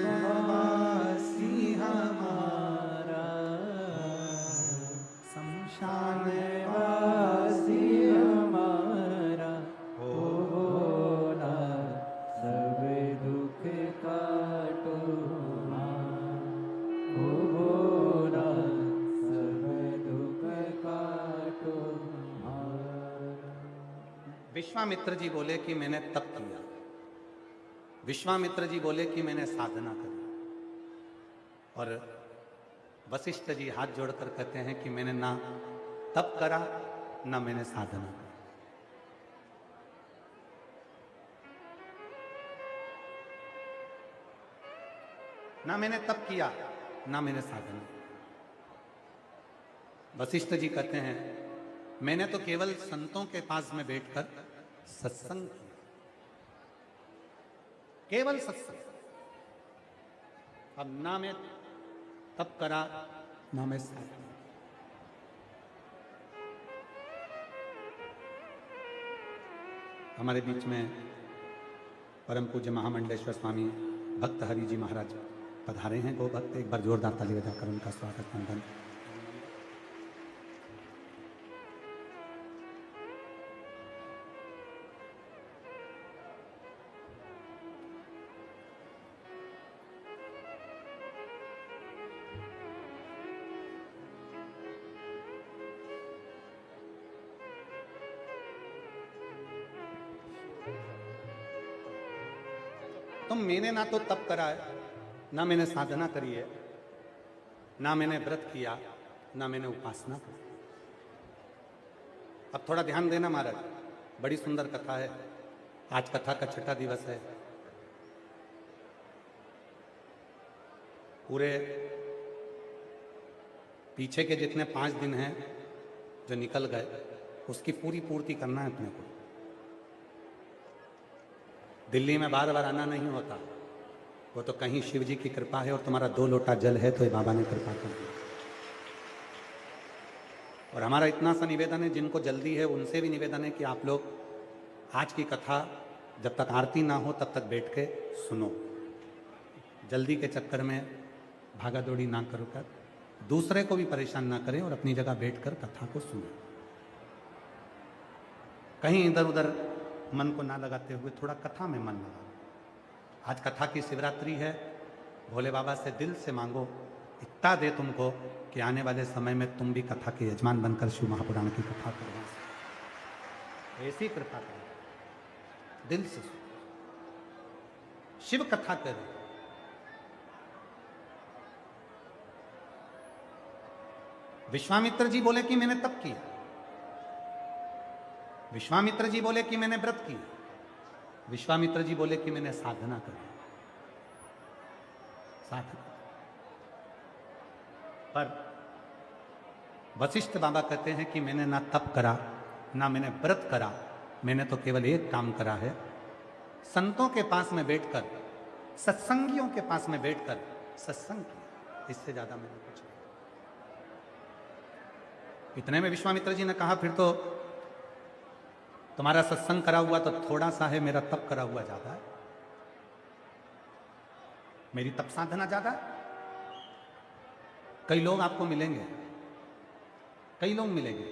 वासी हमारा, शमशान वासी हमारा। ओ विश्वामित्र जी बोले कि मैंने तप किया। विश्वामित्र जी बोले कि मैंने साधना करी। और वशिष्ठ जी हाथ जोड़कर कहते हैं कि मैंने ना तप करा ना मैंने साधना करी। ना मैंने तप किया ना मैंने साधना की। वशिष्ठ जी कहते हैं मैंने तो केवल संतों के पास में बैठकर सत्संग किया, केवल सत्संग। अब ना मैं तप करा ना मैं साधना। हमारे बीच में परम पूज्य महामंडलेश्वर स्वामी भक्त हरि जी महाराज पधारे हैं। गो भक्त, एक बार जोरदार ताली बजाकर उनका स्वागत वंदन। तो मैंने ना तो तप करा है ना मैंने साधना करी है, ना मैंने व्रत किया ना मैंने उपासना की। अब थोड़ा ध्यान देना महाराज, बड़ी सुंदर कथा है। आज कथा का छठा दिवस है। पूरे पीछे के जितने 5 दिन हैं जो निकल गए उसकी पूरी पूर्ति करना है अपने को। दिल्ली में बार बार आना नहीं होता, वो तो कहीं शिव जी की कृपा है और तुम्हारा 2 लोटा जल है तो ये बाबा ने कृपा कर दी। और हमारा इतना सा निवेदन है, जिनको जल्दी है उनसे भी निवेदन है कि आप लोग आज की कथा जब तक आरती ना हो तब तक बैठ के सुनो। जल्दी के चक्कर में भागा दौड़ी ना करो कर, दूसरे को भी परेशान ना करें और अपनी जगह बैठकर कथा को सुनो। कहीं इधर उधर मन को ना लगाते हुए थोड़ा कथा में मन लगा। आज कथा की शिवरात्रि है। भोले बाबा से दिल से मांगो, इतना दे तुमको कि आने वाले समय में तुम भी कथा के यजमान बनकर शिव महापुराण की कथा करवा सको। ऐसी कृपा करो, दिल से शिव कथा करो। विश्वामित्र जी बोले कि मैंने तप किया। विश्वामित्र जी बोले कि मैंने व्रत किया। विश्वामित्र जी बोले कि मैंने साधना करी। साधना पर वशिष्ठ बाबा कहते हैं कि मैंने ना तप करा ना मैंने व्रत करा, मैंने तो केवल एक काम करा है, संतों के पास में बैठकर, सत्संगियों के पास में बैठकर सत्संग किया। इससे ज्यादा मैंने कुछ नहीं। इतने में विश्वामित्र जी ने कहा फिर तो तुम्हारा सत्संग करा हुआ तो थोड़ा सा है, मेरा तप करा हुआ ज्यादा है, मेरी तप साधना ज्यादा है। कई लोग आपको मिलेंगे, कई लोग मिलेंगे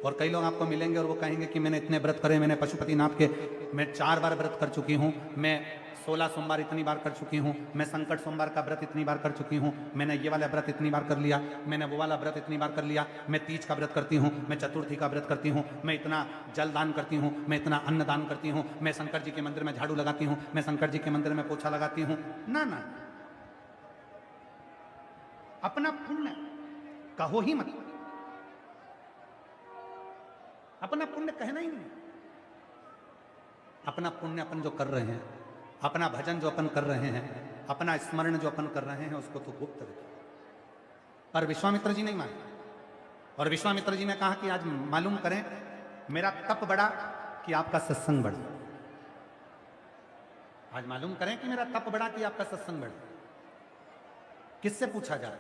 और कई लोग आपको मिलेंगे और वो कहेंगे कि मैंने इतने व्रत करे, मैंने पशुपतिनाथ के मैं 4 बार व्रत कर चुकी हूँ, मैं 16 सोमवार इतनी बार कर चुकी हूँ, मैं संकट सोमवार का व्रत इतनी बार कर चुकी हूँ, मैंने ये वाला व्रत इतनी बार कर लिया, मैंने वो वाला व्रत इतनी बार कर लिया, मैं तीज का व्रत करती हूँ, मैं चतुर्थी का व्रत करती हूँ, मैं इतना जल दान करती हूँ, मैं इतना अन्न दान करती हूँ, मैं शंकर जी के मंदिर में झाड़ू लगाती हूँ, मैं शंकर जी के मंदिर में पोछा लगाती हूँ। ना ना, अपना पुण्य कहो ही मत, अपना पुण्य कहना ही नहीं। अपना पुण्य अपन जो कर रहे हैं, अपना भजन जो अपन कर रहे हैं, अपना स्मरण जो अपन कर रहे हैं, उसको तो गुप्त रखें। पर विश्वामित्र जी नहीं माने और विश्वामित्र जी ने कहा कि आज मालूम करें मेरा तप बढ़ा कि आपका सत्संग बढ़ा। आज मालूम करें कि मेरा तप बढ़ा कि आपका सत्संग बढ़ा। किससे पूछा जाए?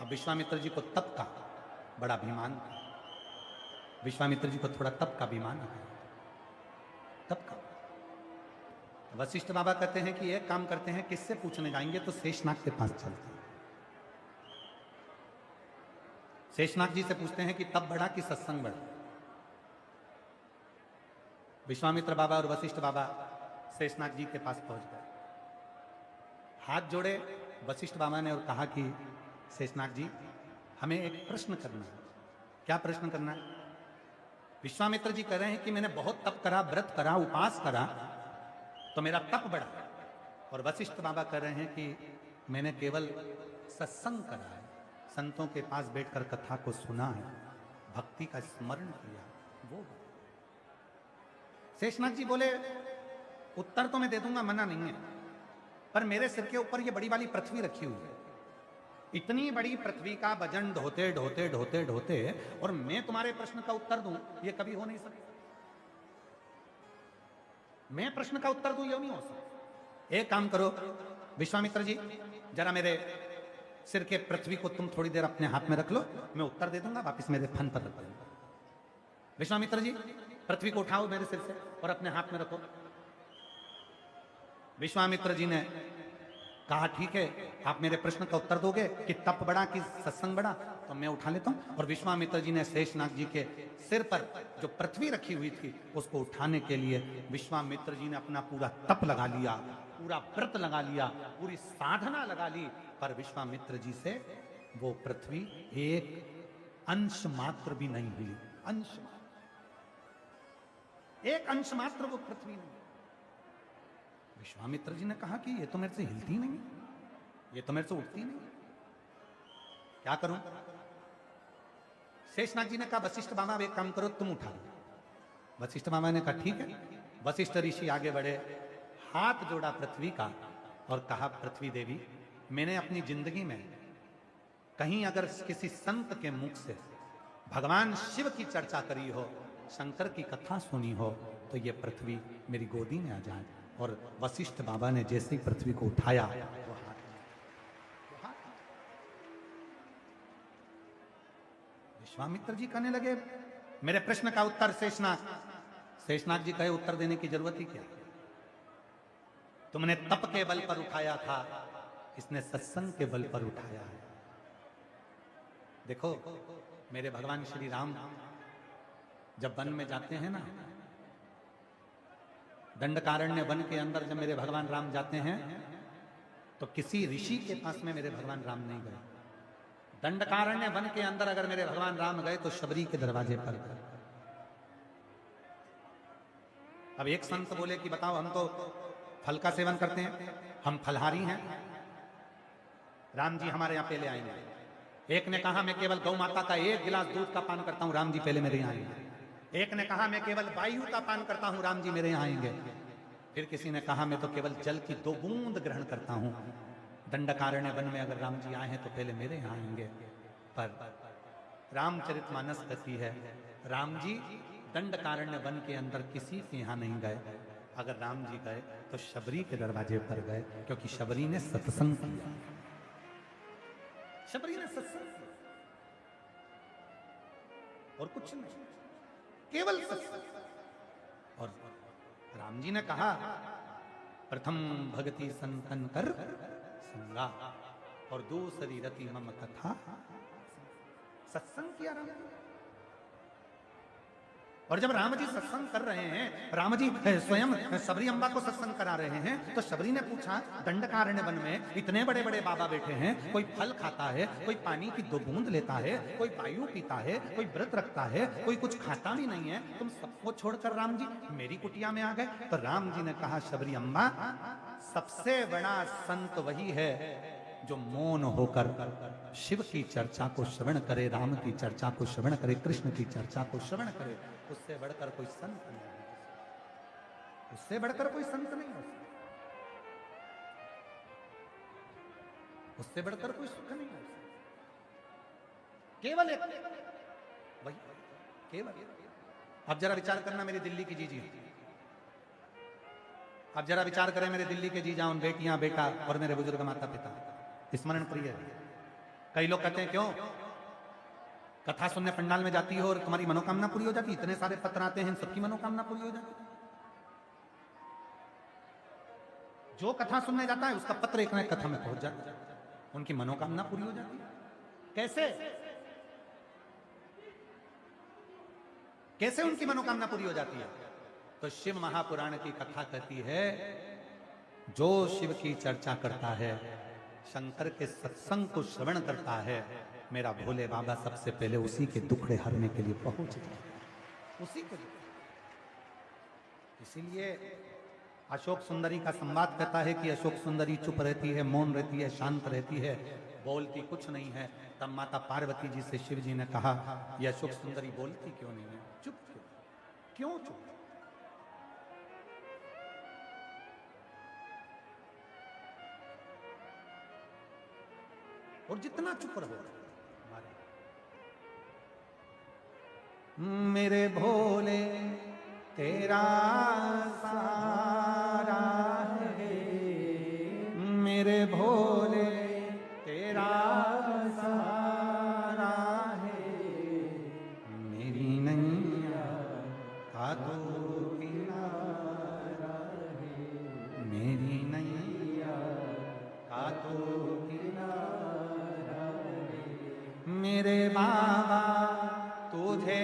अब विश्वामित्र जी को तप का बड़ा अभिमान था। विश्वामित्र जी को थोड़ा तप का अभिमान है, तप का। वशिष्ठ बाबा कहते हैं कि एक काम करते हैं, किससे पूछने जाएंगे तो शेषनाग के पास चलते हैं। शेषनाग जी से पूछते हैं कि तप बढ़ा कि सत्संग बढ़ा। विश्वामित्र बाबा और वशिष्ठ बाबा शेषनाग जी के पास पहुंच गए, हाथ जोड़े वशिष्ठ बाबा ने और कहा कि शेषनाग जी हमें एक प्रश्न करना है। क्या प्रश्न करना है? विश्वामित्र जी कह रहे हैं कि मैंने बहुत तप करा, व्रत करा, उपास करा, तो मेरा तप बढ़ा। और वशिष्ठ बाबा कह रहे हैं कि मैंने केवल सत्संग करा है, संतों के पास बैठकर कथा को सुना है, भक्ति का स्मरण किया, वो। शेषनाग जी बोले उत्तर तो मैं दे दूंगा, मना नहीं है, पर मेरे सिर के ऊपर ये बड़ी वाली पृथ्वी रखी हुई है, इतनी बड़ी पृथ्वी का वजन ढोते ढोते ढोते ढोते और मैं तुम्हारे प्रश्न का उत्तर दूं, ये कभी हो नहीं सकता। मैं प्रश्न का उत्तर दूं, ये नहीं हो सकता। एक काम करो विश्वामित्र जी, जरा मेरे सिर के पृथ्वी को तुम थोड़ी देर अपने हाथ में रख लो, मैं उत्तर दे दूंगा, वापिस मेरे फन पर रख दूंगा। विश्वामित्र जी पृथ्वी को उठाओ मेरे सिर से और अपने हाथ में रखो। विश्वामित्र जी ने कहा ठीक है, आप मेरे प्रश्न का उत्तर दोगे कि तप बढ़ा कि सत्संग बढ़ा, तो मैं उठा लेता हूं। और विश्वामित्र जी ने शेषनाग जी के सिर पर जो पृथ्वी रखी हुई थी उसको उठाने के लिए विश्वामित्र जी ने अपना पूरा तप लगा लिया, पूरा व्रत लगा लिया, पूरी साधना लगा ली, पर विश्वामित्र जी से वो पृथ्वी एक अंश मात्र भी नहीं हिली। अंश मात्र, एक अंश मात्र वो पृथ्वी नहीं। विश्वामित्र जी ने कहा कि ये तो मेरे से हिलती नहीं, ये तो मेरे से उठती नहीं, क्या करूं? शेषनाग जी ने कहा वशिष्ठ बाबा एक काम करो, तुम उठा लो। वशिष्ठ बाबा ने कहा ठीक है। वशिष्ठ ऋषि आगे बढ़े, हाथ जोड़ा पृथ्वी का और कहा पृथ्वी देवी, मैंने अपनी जिंदगी में कहीं अगर किसी संत के मुख से भगवान शिव की चर्चा करी हो, शंकर की कथा सुनी हो, तो ये पृथ्वी मेरी गोदी में आ जाए। और वशिष्ठ बाबा ने जैसे ही पृथ्वी को उठाया, वो हाथ विश्वामित्र जी कहने लगे मेरे प्रश्न का उत्तर शेषनाग। शेषनाग जी कहे उत्तर देने की जरूरत ही क्या, तुमने तप के बल पर उठाया था, इसने सत्संग के बल पर उठाया है। देखो मेरे भगवान श्री राम जब वन में जाते हैं ना, दंडकारण्य वन के अंदर जब मेरे भगवान राम जाते हैं तो किसी ऋषि के पास में मेरे भगवान राम नहीं गए। दंडकारण्य वन के अंदर अगर मेरे भगवान राम गए तो शबरी के दरवाजे पर गए। अब एक संत बोले कि बताओ हम तो फल का सेवन करते हैं, हम फलहारी हैं, राम जी हमारे यहां पहले आएंगे। एक ने कहा मैं केवल गौ माता का एक गिलास दूध का पान करता हूं, राम जी पहले मेरे यहां आएंगे। एक ने कहा मैं केवल वायु का पान करता हूं, राम जी मेरे यहां आएंगे। फिर किसी ने कहा मैं तो केवल जल की 2 बूंद ग्रहण करता हूं, दंडकारण्य वन में अगर राम जी आए हैं तो पहले मेरे यहां आएंगे। पर रामचरितमानस कहती है राम जी दंडकारण्य वन के अंदर किसी के यहां नहीं गए, अगर राम जी गए तो शबरी के दरवाजे पर गए, क्योंकि शबरी ने सत्संग किया। शबरी ने सत्संग किया और कुछ नहीं, केवल सत्संग। और राम जी ने कहा प्रथम भगति संतन कर संगा और दूसरी रति मम कथा। सत्संग किया राम जी। और जब राम जी सत्संग कर रहे हैं, राम जी स्वयं शबरी अम्बा को सत्संग करा रहे हैं, तो शबरी ने पूछा दंडकारण्य वन में इतने बड़े बड़े बाबा बैठे हैं, कोई फल खाता है, कोई पानी की 2 बूंद लेता है, कोई वायु पीता है, कोई व्रत रखता है, कोई कुछ खाता भी नहीं है, तुम सबको छोड़कर राम जी मेरी कुटिया में आ गए। तो राम जी ने कहा शबरी अम्बा सबसे बड़ा संत वही है जो मौन होकर शिव की चर्चा को श्रवण करे, राम की चर्चा को श्रवण करे, कृष्ण की चर्चा को श्रवण करे। उससे बढ़कर कोई संत नहीं, उससे बढ़कर कोई संत नहीं हो सकता, उससे बढ़कर कोई सुख नहीं हो सकता। केवल एक वही, केवल। अब जरा विचार करना मेरी दिल्ली की जीजी, अब जरा विचार करें मेरे दिल्ली के जीजा, उन बेटियां बेटा और मेरे बुजुर्ग माता पिता स्मरण प्रिय है। कई लोग कहते हैं क्यों कथा सुनने पंडाल में जाती हो और तुम्हारी मनोकामना पूरी हो जाती, इतने सारे पत्र आते हैं सबकी मनोकामना पूरी हो जाती। जो कथा सुनने जाता है उसका पत्र एक नए कथा में पहुंच जाता है, उनकी मनोकामना पूरी हो जाती है। कैसे कैसे उनकी मनोकामना पूरी हो जाती है? तो शिव महापुराण की कथा कहती है जो शिव की चर्चा करता है, शंकर के सत्संग को श्रवण करता है, मेरा भोले बाबा सबसे पहले उसी के दुखड़े हरने के लिए पहुंच जाता है। उसी को देखो। इसीलिए अशोक सुंदरी का संवाद कहता है कि अशोक सुंदरी चुप रहती है, मौन रहती है, शांत रहती है, बोलती कुछ नहीं है। तब माता पार्वती जी से शिव जी ने कहा, यह अशोक सुंदरी बोलती क्यों नहीं है, चुप क्यों चुप? और जितना चुप रहो मेरे भोले तेरा सारा है, मेरे भोले तेरा सारा है, मेरी नैया का तो किनारा है, मेरी नैया का तो किनारा है, मेरे बाबा तुझे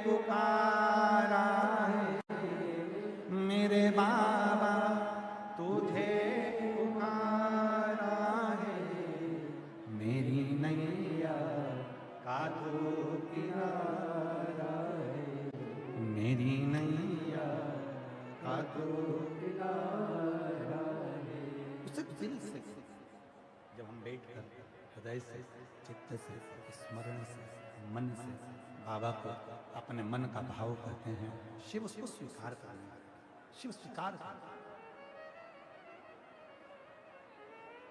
पुकारा है, मेरे बाबा तुझे पुकारा है, मेरी नैया का तो किनारा है, मेरी नैया का तो किनारा है। उसे दिल से जब हम बैठ कर हृदय से, चित्त से, स्मरण से, मन से बाबा को अपने मन का भाव करते हैं, शिव उसको स्वीकार कर लेंगे, शिव स्वीकार कर।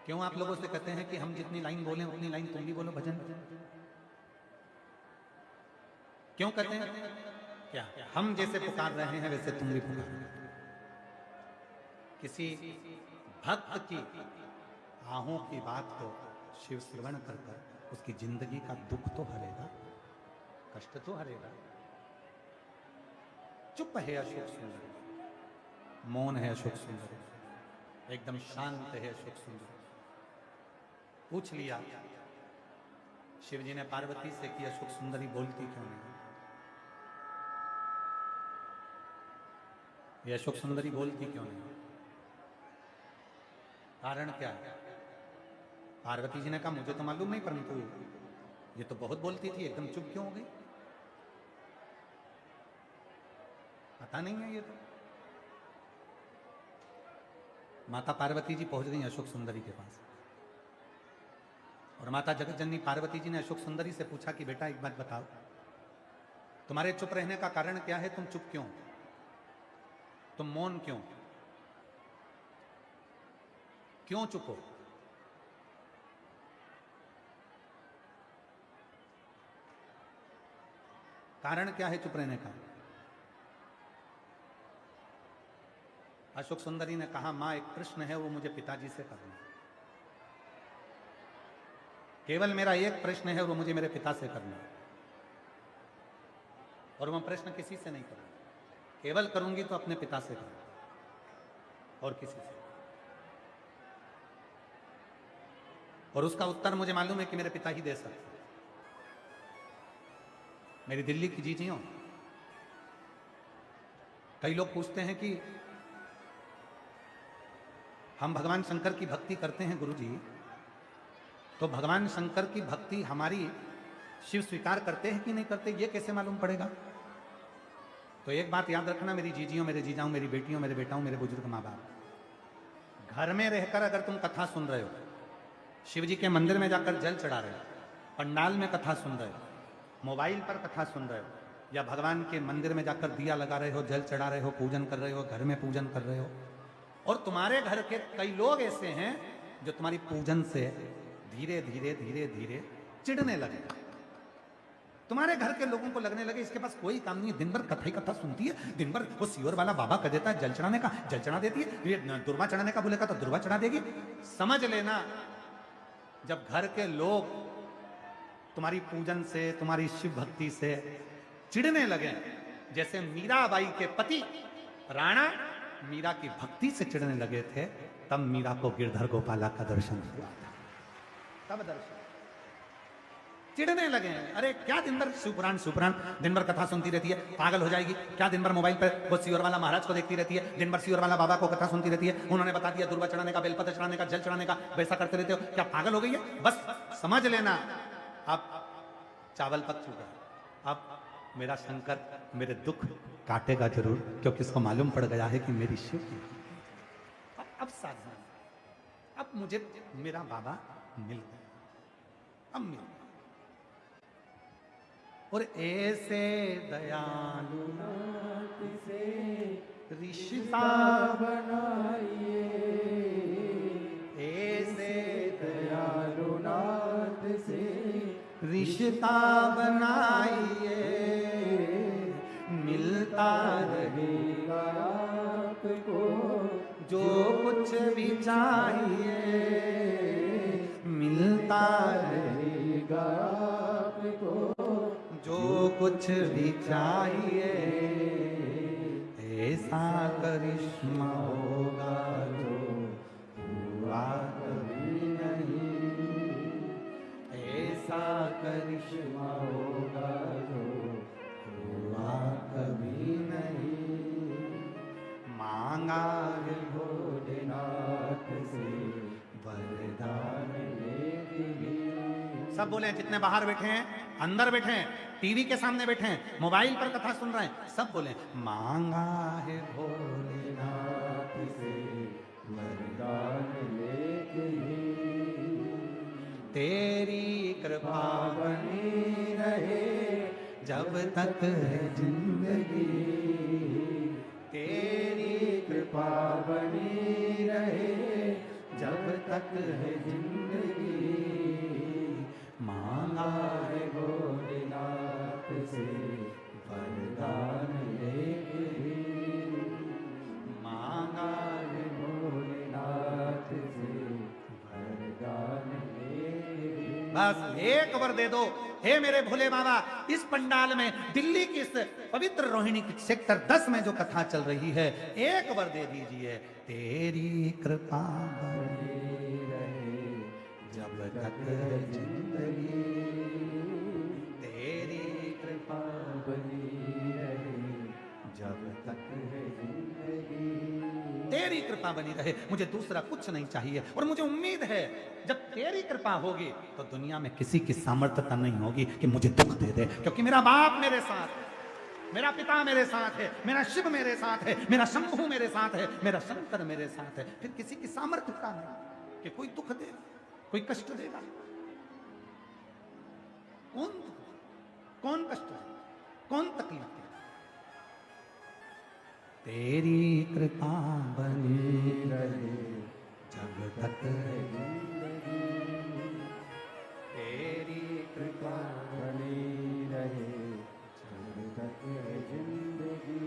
क्यों आप लोगों से कहते हैं कि हम जितनी लाइन बोलें उतनी लाइन तुम भी बोलो भजन? क्यों कहते हैं? क्या हम जैसे पुकार रहे हैं वैसे तुम भी पुकारो। किसी भक्त की आहों की बात को शिव श्रवण कर उसकी जिंदगी का दुख तो हरेगा, कष्ट तो हरेगा। चुप है अशोक सुंदर, मौन है अशोक सुंदर, एकदम शांत है अशोक सुंदर। पूछ लिया शिव जी ने पार्वती से कि अशोक सुंदरी बोलती क्यों नहीं? ये अशोक सुंदरी बोलती क्यों नहीं? कारण क्या है? पार्वती जी ने कहा मुझे तो मालूम नहीं, परंतु ये तो बहुत बोलती थी, एकदम चुप क्यों हो गई? पता नहीं है ये तो। माता पार्वती जी पहुंच गई अशोक सुंदरी के पास और माता जगत जननी पार्वती जी ने अशोक सुंदरी से पूछा कि बेटा एक बात बताओ, तुम्हारे चुप रहने का कारण क्या है? तुम चुप क्यों, तुम मौन क्यों, क्यों चुप हो? कारण क्या है चुप रहने का? अशोक सुंदरी ने कहा मां एक प्रश्न है, वो मुझे पिताजी से करना है, केवल मेरा एक प्रश्न है, वो मुझे मेरे पिता से करना है, और मैं प्रश्न किसी से नहीं करूंगा, केवल करूंगी तो अपने पिता से करूंगा और किसी से। और उसका उत्तर मुझे मालूम है कि मेरे पिता ही दे सकते। मेरी दिल्ली की जीजियों, कई लोग पूछते हैं कि हम भगवान शंकर की भक्ति करते हैं गुरुजी, तो भगवान शंकर की भक्ति हमारी शिव स्वीकार करते हैं कि नहीं करते, ये कैसे मालूम पड़ेगा? तो एक बात याद रखना मेरी जीजियों, मेरे जीजाओं, मेरी बेटियों, मेरे बेटाओं, मेरे बुजुर्ग माँ बाप, घर में रहकर अगर तुम कथा सुन रहे हो, शिव जी के मंदिर में जाकर जल चढ़ा रहे हो, पंडाल में कथा सुन रहे हो, मोबाइल पर कथा सुन रहे हो, या भगवान के मंदिर में जाकर दिया लगा रहे हो, जल चढ़ा रहे हो, पूजन कर रहे हो, घर में पूजन कर रहे हो, और तुम्हारे घर के कई लोग ऐसे हैं जो तुम्हारी पूजन से धीरे धीरे धीरे धीरे चिढ़ने लगे। तुम्हारे घर के लोगों को लगने लगे इसके पास कोई काम नहीं है, दिन भर कथा ही कथा सुनती है, दिन भर वो सीवर वाला बाबा कह देता है जल चढ़ाने का, जल चढ़ा देती है, ये दुर्वा चढ़ाने का बोलेगा तो दुर्वा चढ़ा देगी। समझ लेना, जब घर के लोग तुम्हारी पूजन से, तुम्हारी शिव भक्ति से चिढ़ने लगे, जैसे मीराबाई के पति राणा मीरा की भक्ति से चिढ़ने लगे थे, तब मीरा को गिरधर गोपाला का दर्शन हुआ था, तब दर्शन। चिढ़ने लगे, अरे क्या दिन भर शिवपुराण शिवपुराण, दिन भर कथा सुनती रहती है, पागल हो जाएगी क्या? दिन भर मोबाइल पर वो सीवर वाला महाराज को देखती रहती है, दिन भर सीवर वाला बाबा को कथा सुनती रहती है, उन्होंने बता दिया दुर्वा चढ़ाने का, बेलपत्र चढ़ाने का, जल चढ़ाने का, वैसा करते रहते हो, क्या पागल हो गई है? बस समझ लेना, अब चावल पक चुका है, अब मेरा शंकर मेरे दुख काटेगा जरूर, क्योंकि इसको मालूम पड़ गया है कि मेरी शिव की। अब साधना, अब मुझे मेरा बाबा मिल गया, अब मिल गया। और ऐसे दयालु नाथ से रिश्ता बनाइए, ऐसे दयालु नाथ से रिश्ता बनाइए, मिलता रहेगा आपको जो कुछ भी चाहिए, मिलता रहेगा आपको जो कुछ भी चाहिए। ऐसा करिश्मा होगा जो हुआ कभी नहीं, ऐसा करिश्मा होगा जो हुआ कभी नहीं। मांगा है भोलेनाथ से वरदान। लेके ही सब बोले, जितने बाहर बैठे हैं, अंदर बैठे हैं, टीवी के सामने बैठे हैं, मोबाइल पर कथा सुन रहे हैं, सब बोले मांगा है भोलेनाथ से वरदान लेके ही तेरी कृपा बनी रहे जब तक है जिंदगी, तेरी कृपा बनी रहे जब तक है जिंदगी। मांगा है भोलेनाथ से वरदान लेके ही, मांगा है भोलेनाथ से वरदान लेके ही। बस एक वर दे दो, हे मेरे भोले बाबा। इस पंडाल में दिल्ली की इस पवित्र रोहिणी की सेक्टर 10 में जो कथा चल रही है, एक वर दे दीजिए। तेरी कृपा बनी रहे जब तक है जिंदगी, तेरी कृपा बनी रहे जब तक है जिंदगी। तेरी कृपा बनी रहे, मुझे दूसरा कुछ नहीं चाहिए। और मुझे उम्मीद है जब तेरी कृपा होगी तो दुनिया में किसी की सामर्थ्यता नहीं होगी कि मुझे दुख दे दे, क्योंकि मेरा बाप मेरे साथ है, मेरा पिता मेरे साथ है, मेरा शिव मेरे साथ है, मेरा शंभू मेरे साथ है, मेरा शंकर मेरे साथ है। फिर किसी की सामर्थ्यता नहीं कि कोई दुख दे, कोई कष्ट देगा। कौन कष्ट देगा, कौन तकलीफ देगा? तेरी कृपा बनी रहे जब तक है जिंदगी, तेरी कृपा बनी रहे जब तक है जिंदगी।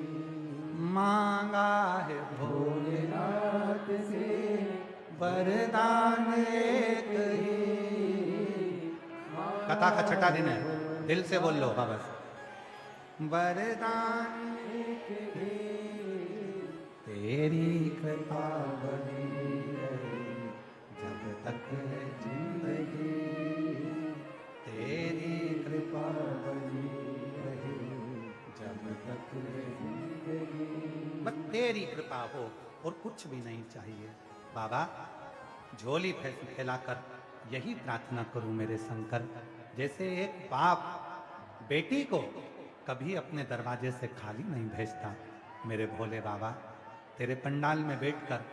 मांगा है भोलेनाथ से वरदान एक ही। कथा का छठा दिन है, दिल से बोल लो बाबा से। वरदान एक ही, तेरी कृपा बनी रहे जब तक है जिंदगी, तेरी कृपा बनी रहे जब तक है जिंदगी। बस तेरी कृपा हो और कुछ भी नहीं चाहिए। बाबा झोली फैलाकर यही प्रार्थना करूं मेरे शंकर, जैसे एक बाप बेटी को कभी अपने दरवाजे से खाली नहीं भेजता। मेरे भोले बाबा तेरे पंडाल में बैठकर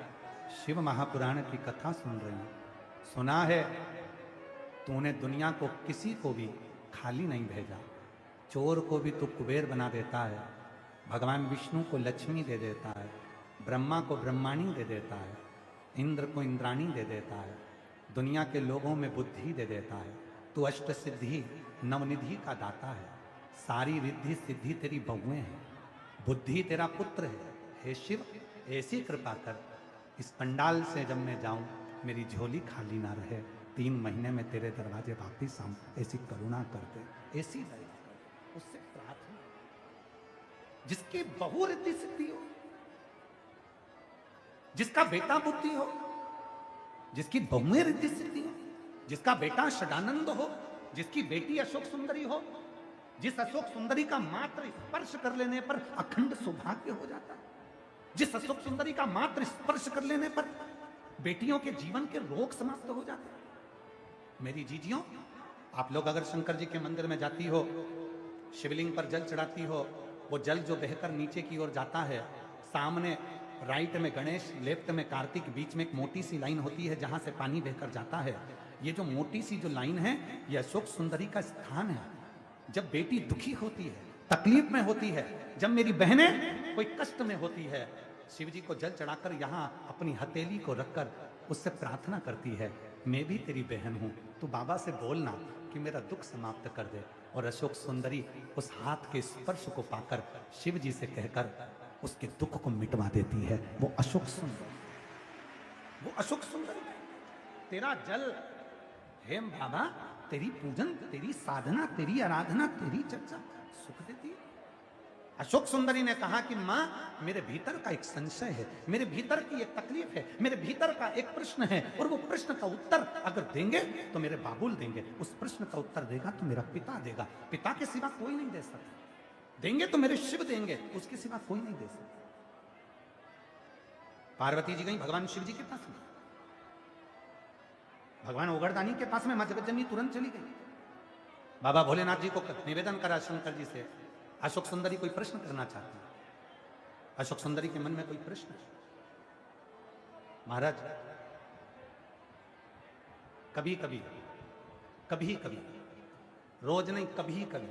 शिव महापुराण की कथा सुन रही हूं। सुना है तूने दुनिया को किसी को भी खाली नहीं भेजा। चोर को भी तू कुबेर बना देता है, भगवान विष्णु को लक्ष्मी दे देता है, ब्रह्मा को ब्रह्माणी दे देता है, इंद्र को इंद्राणी दे देता है, दुनिया के लोगों में बुद्धि दे देता है। तू अष्ट सिद्धि नवनिधि का दाता है, सारी रिद्धि सिद्धि तेरी बहुएं हैं, बुद्धि तेरा पुत्र है। हे शिव ऐसी कृपा कर, इस पंडाल से जब मैं जाऊं मेरी झोली खाली ना रहे, 3 महीने में तेरे दरवाजे वापिस आऊं, ऐसी करुणा कर दे, ऐसी दया कर। उससे प्रार्थना, जिसकी बहु रिद्धि सिद्धि हो, जिसका बेटा बुद्धि हो, जिसकी बहुएं रिद्धि सिद्धि हो, जिसका बेटा षडानंद हो, जिसकी बेटी अशोक सुंदरी हो, जिस अशोक सुंदरी का मात्र स्पर्श कर लेने पर अखंड सौभाग्य हो जाता है, जिस अशोक सुंदरी का मात्र स्पर्श कर लेने पर बेटियों के जीवन के रोग समाप्त हो जाते हैं। मेरी जीजियों, आप लोग अगर शंकर जी के मंदिर में जाती हो शिवलिंग पर जल चढ़ाती हो, वो जल जो बहकर नीचे की ओर जाता है, सामने राइट में गणेश, लेफ्ट में कार्तिक, बीच में एक मोटी सी लाइन होती है जहां से पानी बहकर जाता है। ये जो मोटी सी जो लाइन है, ये अशोक सुंदरी का स्थान है। जब बेटी दुखी होती है, तकलीफ में होती है, जब मेरी बहनें कोई कष्ट में होती है, शिव जी को जल चढ़ाकर यहाँ अपनी हथेली को रखकर उससे प्रार्थना करती है, मैं भी तेरी बहन हूं, तू बाबा से बोलना कि मेरा दुख समाप्त कर दे। और अशोक सुंदरी उस हाथ के स्पर्श को पाकर शिव जी से कहकर उसके दुख को मिटवा देती है। वो अशोक सुंदरी, वो अशोक सुंदरी, तेरा जल, हे बाबा, तेरी पूजन, तेरी साधना, तेरी आराधना, तेरी चर्चा सुख देती है। अशोक सुंदरी ने कहा कि मां, मेरे भीतर का एक संशय है, मेरे भीतर की एक तकलीफ है, मेरे भीतर का एक प्रश्न है, और वो प्रश्न का उत्तर अगर देंगे तो मेरे बाबुल देंगे, उस प्रश्न का उत्तर देगा तो मेरा पिता देगा, पिता के सिवा कोई नहीं दे सकता, देंगे तो मेरे शिव देंगे, उसके सिवा कोई नहीं दे सकता। पार्वती जी गई भगवान शिव जी के पास में, भगवान ओगरदानी के पास में, मां जगतजननी तुरंत चली गई। बाबा भोलेनाथ जी को निवेदन करा शंकर जी से, अशोक सुंदरी कोई प्रश्न करना चाहती है। अशोक सुंदरी के मन में कोई प्रश्न है। महाराज, कभी कभी, कभी कभी, रोज नहीं, कभी कभी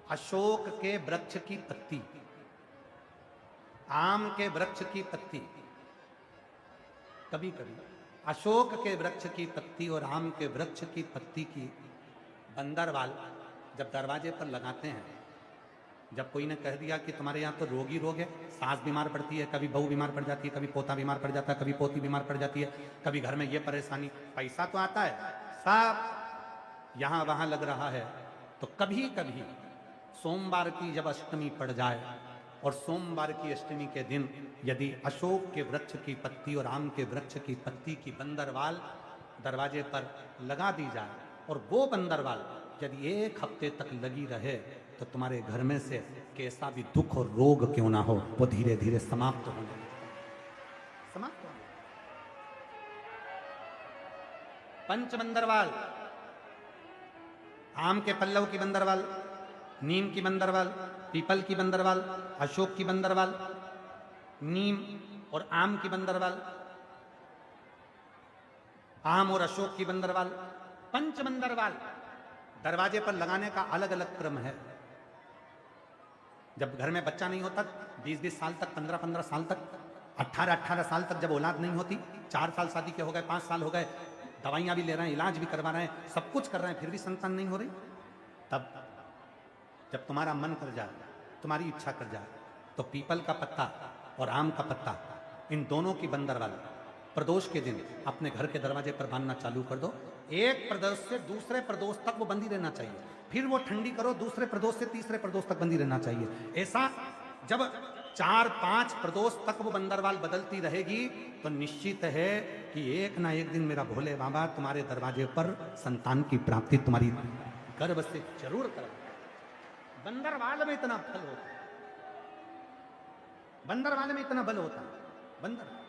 अशोक के वृक्ष की पत्ती, आम के वृक्ष की पत्ती, कभी कभी अशोक के वृक्ष की पत्ती और आम के वृक्ष की पत्ती की बंदरवाल जब दरवाजे पर लगाते हैं, जब कोई ने कह दिया कि तुम्हारे यहाँ तो रोग ही रोग है, सास बीमार पड़ती है, कभी बहू बीमार पड़ जाती है, कभी पोता बीमार पड़ जाता है, कभी पोती बीमार पड़ जाती है, कभी घर में ये परेशानी, पैसा तो आता है, सब यहाँ वहाँ लग रहा है, तो कभी कभी सोमवार की जब अष्टमी पड़ जाए और सोमवार की अष्टमी के दिन यदि अशोक के वृक्ष की पत्ती और आम के वृक्ष की पत्ती की बंदरवाल दरवाजे पर लगा दी जाए, और वो बंदरवाल यदि एक हफ्ते तक लगी रहे, तो तुम्हारे घर में से कैसा भी दुख और रोग क्यों ना हो, वो धीरे धीरे समाप्त हो जाए, समाप्त हो। पंच बंदरवाल, आम के पल्लव की बंदरवाल, नीम की बंदरवाल, पीपल की बंदरवाल, अशोक की बंदरवाल, नीम और आम की बंदरवाल, आम और अशोक की बंदरवाल, पंच बंदरवाल दरवाजे पर लगाने का अलग अलग क्रम है। जब घर में बच्चा नहीं होता, 20-20 साल तक, 15-15 साल तक, 18-18 साल तक जब औलाद नहीं होती, 4 साल शादी के हो गए, 5 साल हो गए, दवाइयां भी ले रहे हैं, इलाज भी करवा रहे हैं, सब कुछ कर रहे हैं, फिर भी संतान नहीं हो रही, तब जब तुम्हारा मन कर जाए, तुम्हारी इच्छा कर जाए, तो पीपल का पत्ता और आम का पत्ता, इन दोनों की बंदरवाल प्रदोष के दिन अपने घर के दरवाजे पर बांधना चालू कर दो। एक प्रदोष से दूसरे प्रदोष तक वो बंदी रहना चाहिए, फिर वो ठंडी करो, दूसरे प्रदोष से तीसरे प्रदोष तक बंदी रहना चाहिए। ऐसा जब 4-5 प्रदोष तक वो बंदरवाल बदलती रहेगी, तो निश्चित है कि एक ना एक दिन मेरा भोले बाबा तुम्हारे दरवाजे पर संतान की प्राप्ति तुम्हारी गर्भ से जरूर करेगा। बंदरवाल में इतना बल होता है, बंदरवाल में इतना बल होता है, बंदर।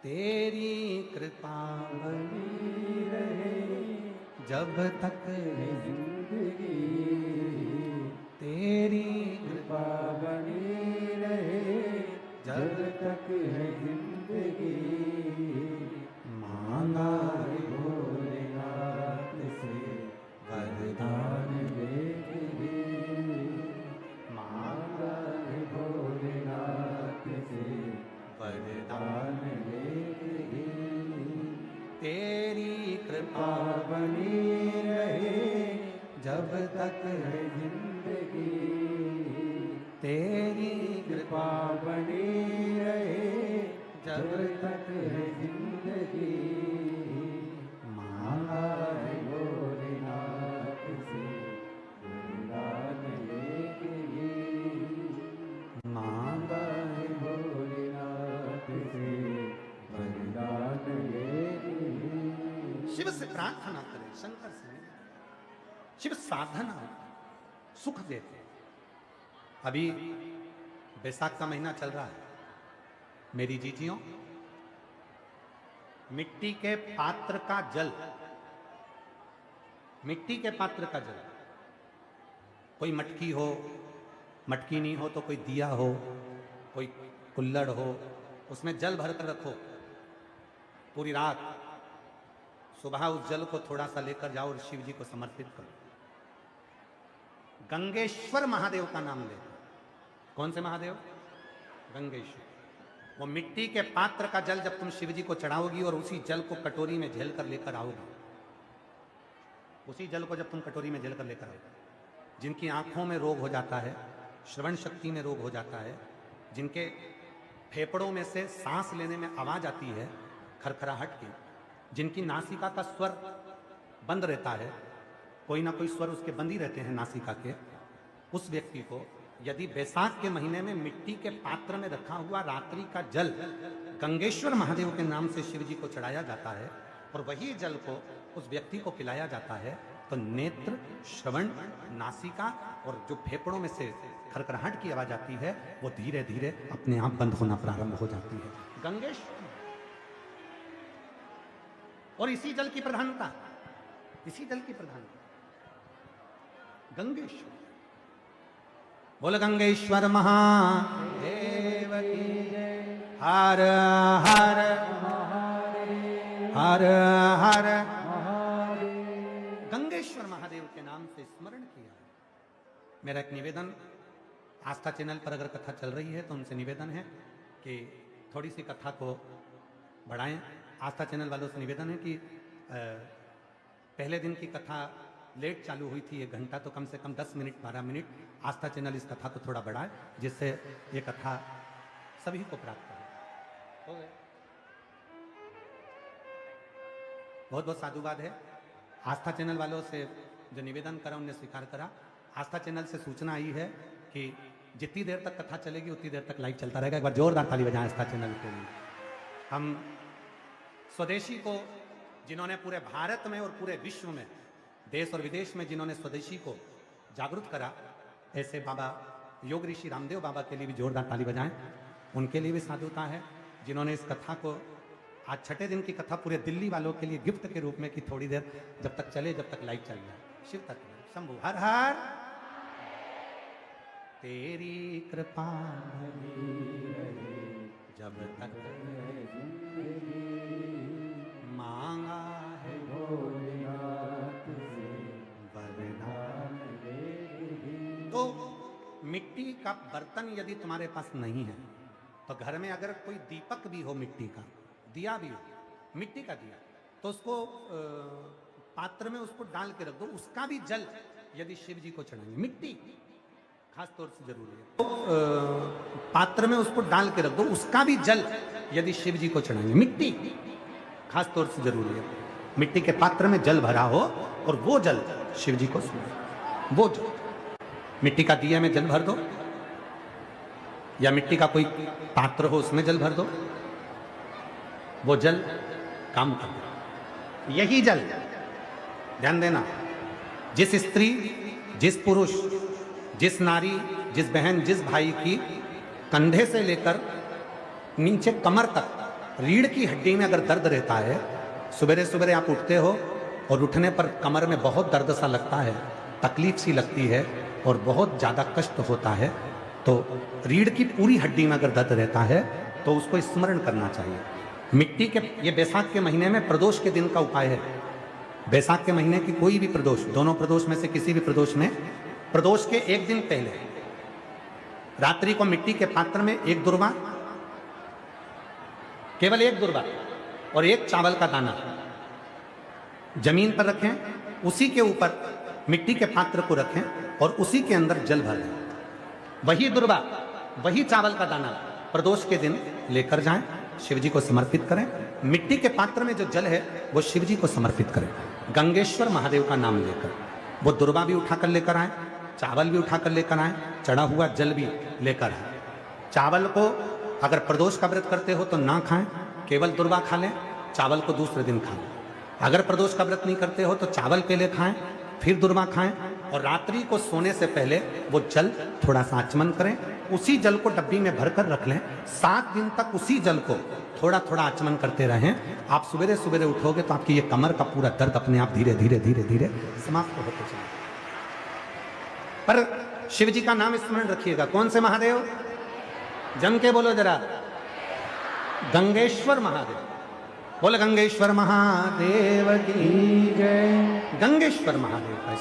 तेरी कृपा बनी रहे जब तक है जिंदगी, तेरी कृपा बनी रहे जब तक है जिंदगी, मांगा मांगा है भोलेनाथ से वरदान लेके, मांगा है भोलेनाथ से वरदान, वरदान लेके, तेरी कृपा कृपा बनी रहे जब तक है जिंदगी, तेरी कृपा बनी रहे जब तक है जिंदगी, मांगा है भोलेनाथ से वरदान लेके, मांगा। मांगा है भोलेनाथ से वरदान लेके। शिव से प्रार्थना करें, शंकर से नहीं। शिव साधना सुख देते। अभी बैसाख का महीना चल रहा है, मेरी जीजियों, मिट्टी के पात्र का जल, मिट्टी के पात्र का जल, कोई मटकी हो, मटकी नहीं हो तो कोई दिया हो, कोई कुल्हड़ हो, उसमें जल भर कर रखो पूरी रात। सुबह उस जल को थोड़ा सा लेकर जाओ और शिव जी को समर्पित करो। गंगेश्वर महादेव का नाम ले। कौन से महादेव? गंगेश्वर। वो मिट्टी के पात्र का जल जब तुम शिव जी को चढ़ाओगी और उसी जल को कटोरी में झेल कर लेकर आओगी, उसी जल को जब तुम कटोरी में झेल कर लेकर आओगे, जिनकी आंखों में रोग हो जाता है, श्रवण शक्ति में रोग हो जाता है, जिनके फेफड़ों में से सांस लेने में आवाज आती है खरखराहट की, जिनकी नासिका का स्वर बंद रहता है, कोई ना कोई स्वर उसके बंद ही रहते हैं नासिका के, उस व्यक्ति को यदि बैसाख के महीने में मिट्टी के पात्र में रखा हुआ रात्रि का जल गंगेश्वर महादेव के नाम से शिव जी को चढ़ाया जाता है और वही जल को उस व्यक्ति को पिलाया जाता है, तो नेत्र, श्रवण, नासिका और जो फेफड़ों में से खरखराहट की आवाज आती है वो धीरे धीरे अपने आप बंद होना प्रारंभ हो जाती है। गंगेश्वर। और इसी जल की प्रधानता, इसी जल की प्रधानता गंगेश्वर। बोल गंगेश्वर महादेव की जय। हर हर हर हर गंगेश्वर महादेव के नाम से स्मरण किया। मेरा एक निवेदन, आस्था चैनल पर अगर कथा चल रही है तो उनसे निवेदन है कि थोड़ी सी कथा को बढ़ाएं। आस्था चैनल वालों से निवेदन है कि पहले दिन की कथा लेट चालू हुई थी, 1 घंटा, तो कम से कम 10 मिनट 12 मिनट आस्था चैनल इस कथा को थोड़ा बढ़ाए, जिससे ये कथा सभी को प्राप्त हो गए। बहुत बहुत साधुवाद है। आस्था चैनल वालों से जो निवेदन करा उन्हें स्वीकार करा। आस्था चैनल से सूचना आई है कि जितनी देर तक कथा चलेगी उतनी देर तक लाइव चलता रहेगा। एक बार जोरदार ताली बजाएं आस्था चैनल के लिए। हम स्वदेशी को, जिन्होंने पूरे भारत में और पूरे विश्व में, देश और विदेश में जिन्होंने स्वदेशी को जागरूक करा, ऐसे बाबा योग ऋषि रामदेव बाबा के लिए भी जोरदार ताली बजाएं। उनके लिए भी साधुता है जिन्होंने इस कथा को, आज 6ठे दिन की कथा पूरे दिल्ली वालों के लिए गिफ्ट के रूप में कि थोड़ी देर जब तक चले, जब तक लाइव चल जाए। शिव तत्व शंभु हर हर। तेरी कृपा जब तक मांगा है तो मिट्टी का बर्तन यदि तुम्हारे पास नहीं है तो घर में अगर कोई दीपक भी हो, मिट्टी का दिया भी हो, मिट्टी का दिया, तो उसको पात्र में उसको डाल के रख दो। उसका भी जल यदि शिव जी को चढ़ाएंगे, मिट्टी खास तौर से जरूरी है, तो पात्र में उसको डाल के रख दो। उसका भी जल यदि शिव जी को चढ़ाएंगे, मिट्टी खास तौर से जरूरी है। मिट्टी के पात्र में जल भरा हो और वो जल शिव जी को, वो जल मिट्टी का दिया में जल भर दो, या मिट्टी का कोई पात्र हो उसमें जल भर दो, वो जल काम कर दो। यही जल, ध्यान देना, जिस स्त्री, जिस पुरुष, जिस नारी, जिस बहन, जिस भाई की कंधे से लेकर नीचे कमर तक रीढ़ की हड्डी में अगर दर्द रहता है, सुबह सुबह आप उठते हो और उठने पर कमर में बहुत दर्द सा लगता है, तकलीफ सी लगती है और बहुत ज़्यादा कष्ट होता है, तो रीढ़ की पूरी हड्डी में अगर दर्द रहता है तो उसको स्मरण करना चाहिए। मिट्टी के, ये बैसाख के महीने में प्रदोष के दिन का उपाय है। बैसाख के महीने की कोई भी प्रदोष, दोनों प्रदोष में से किसी भी प्रदोष में, प्रदोष के 1 दिन पहले रात्रि को मिट्टी के पात्र में 1 दुर्वा, केवल 1 दुर्वा और 1 चावल का दाना जमीन पर रखें, उसी के ऊपर मिट्टी के पात्र को रखें और उसी के अंदर जल भर दें। वही दुर्वा, वही चावल का दाना प्रदोष के दिन लेकर जाएं, शिव जी को समर्पित करें। मिट्टी के पात्र में जो जल है वो शिव जी को समर्पित करें, गंगेश्वर महादेव का नाम लेकर। वो दुर्वा भी उठाकर लेकर आए, चावल भी उठाकर लेकर आए, चढ़ा हुआ जल भी लेकर आए। चावल को अगर प्रदोष का व्रत करते हो तो ना खाएं, केवल दुर्वा खा लें, चावल को दूसरे दिन खाएं। अगर प्रदोष का व्रत नहीं करते हो तो चावल पहले खाएं, फिर दुर्वा खाएं, और रात्रि को सोने से पहले वो जल थोड़ा सा आचमन करें, उसी जल को डब्बी में भरकर रख लें। 7 दिन तक उसी जल को थोड़ा थोड़ा आचमन करते रहें। आप सवेरे सवेरे उठोगे तो आपकी ये कमर का पूरा दर्द अपने आप धीरे धीरे धीरे धीरे समाप्त होते चले। पर शिव जी का नाम स्मरण रखिएगा। कौन से महादेव? जम के बोलो जरा, गंगेश्वर महादेव। बोले गंगेश्वर महादेव की जय। गंगेश्वर महादेव का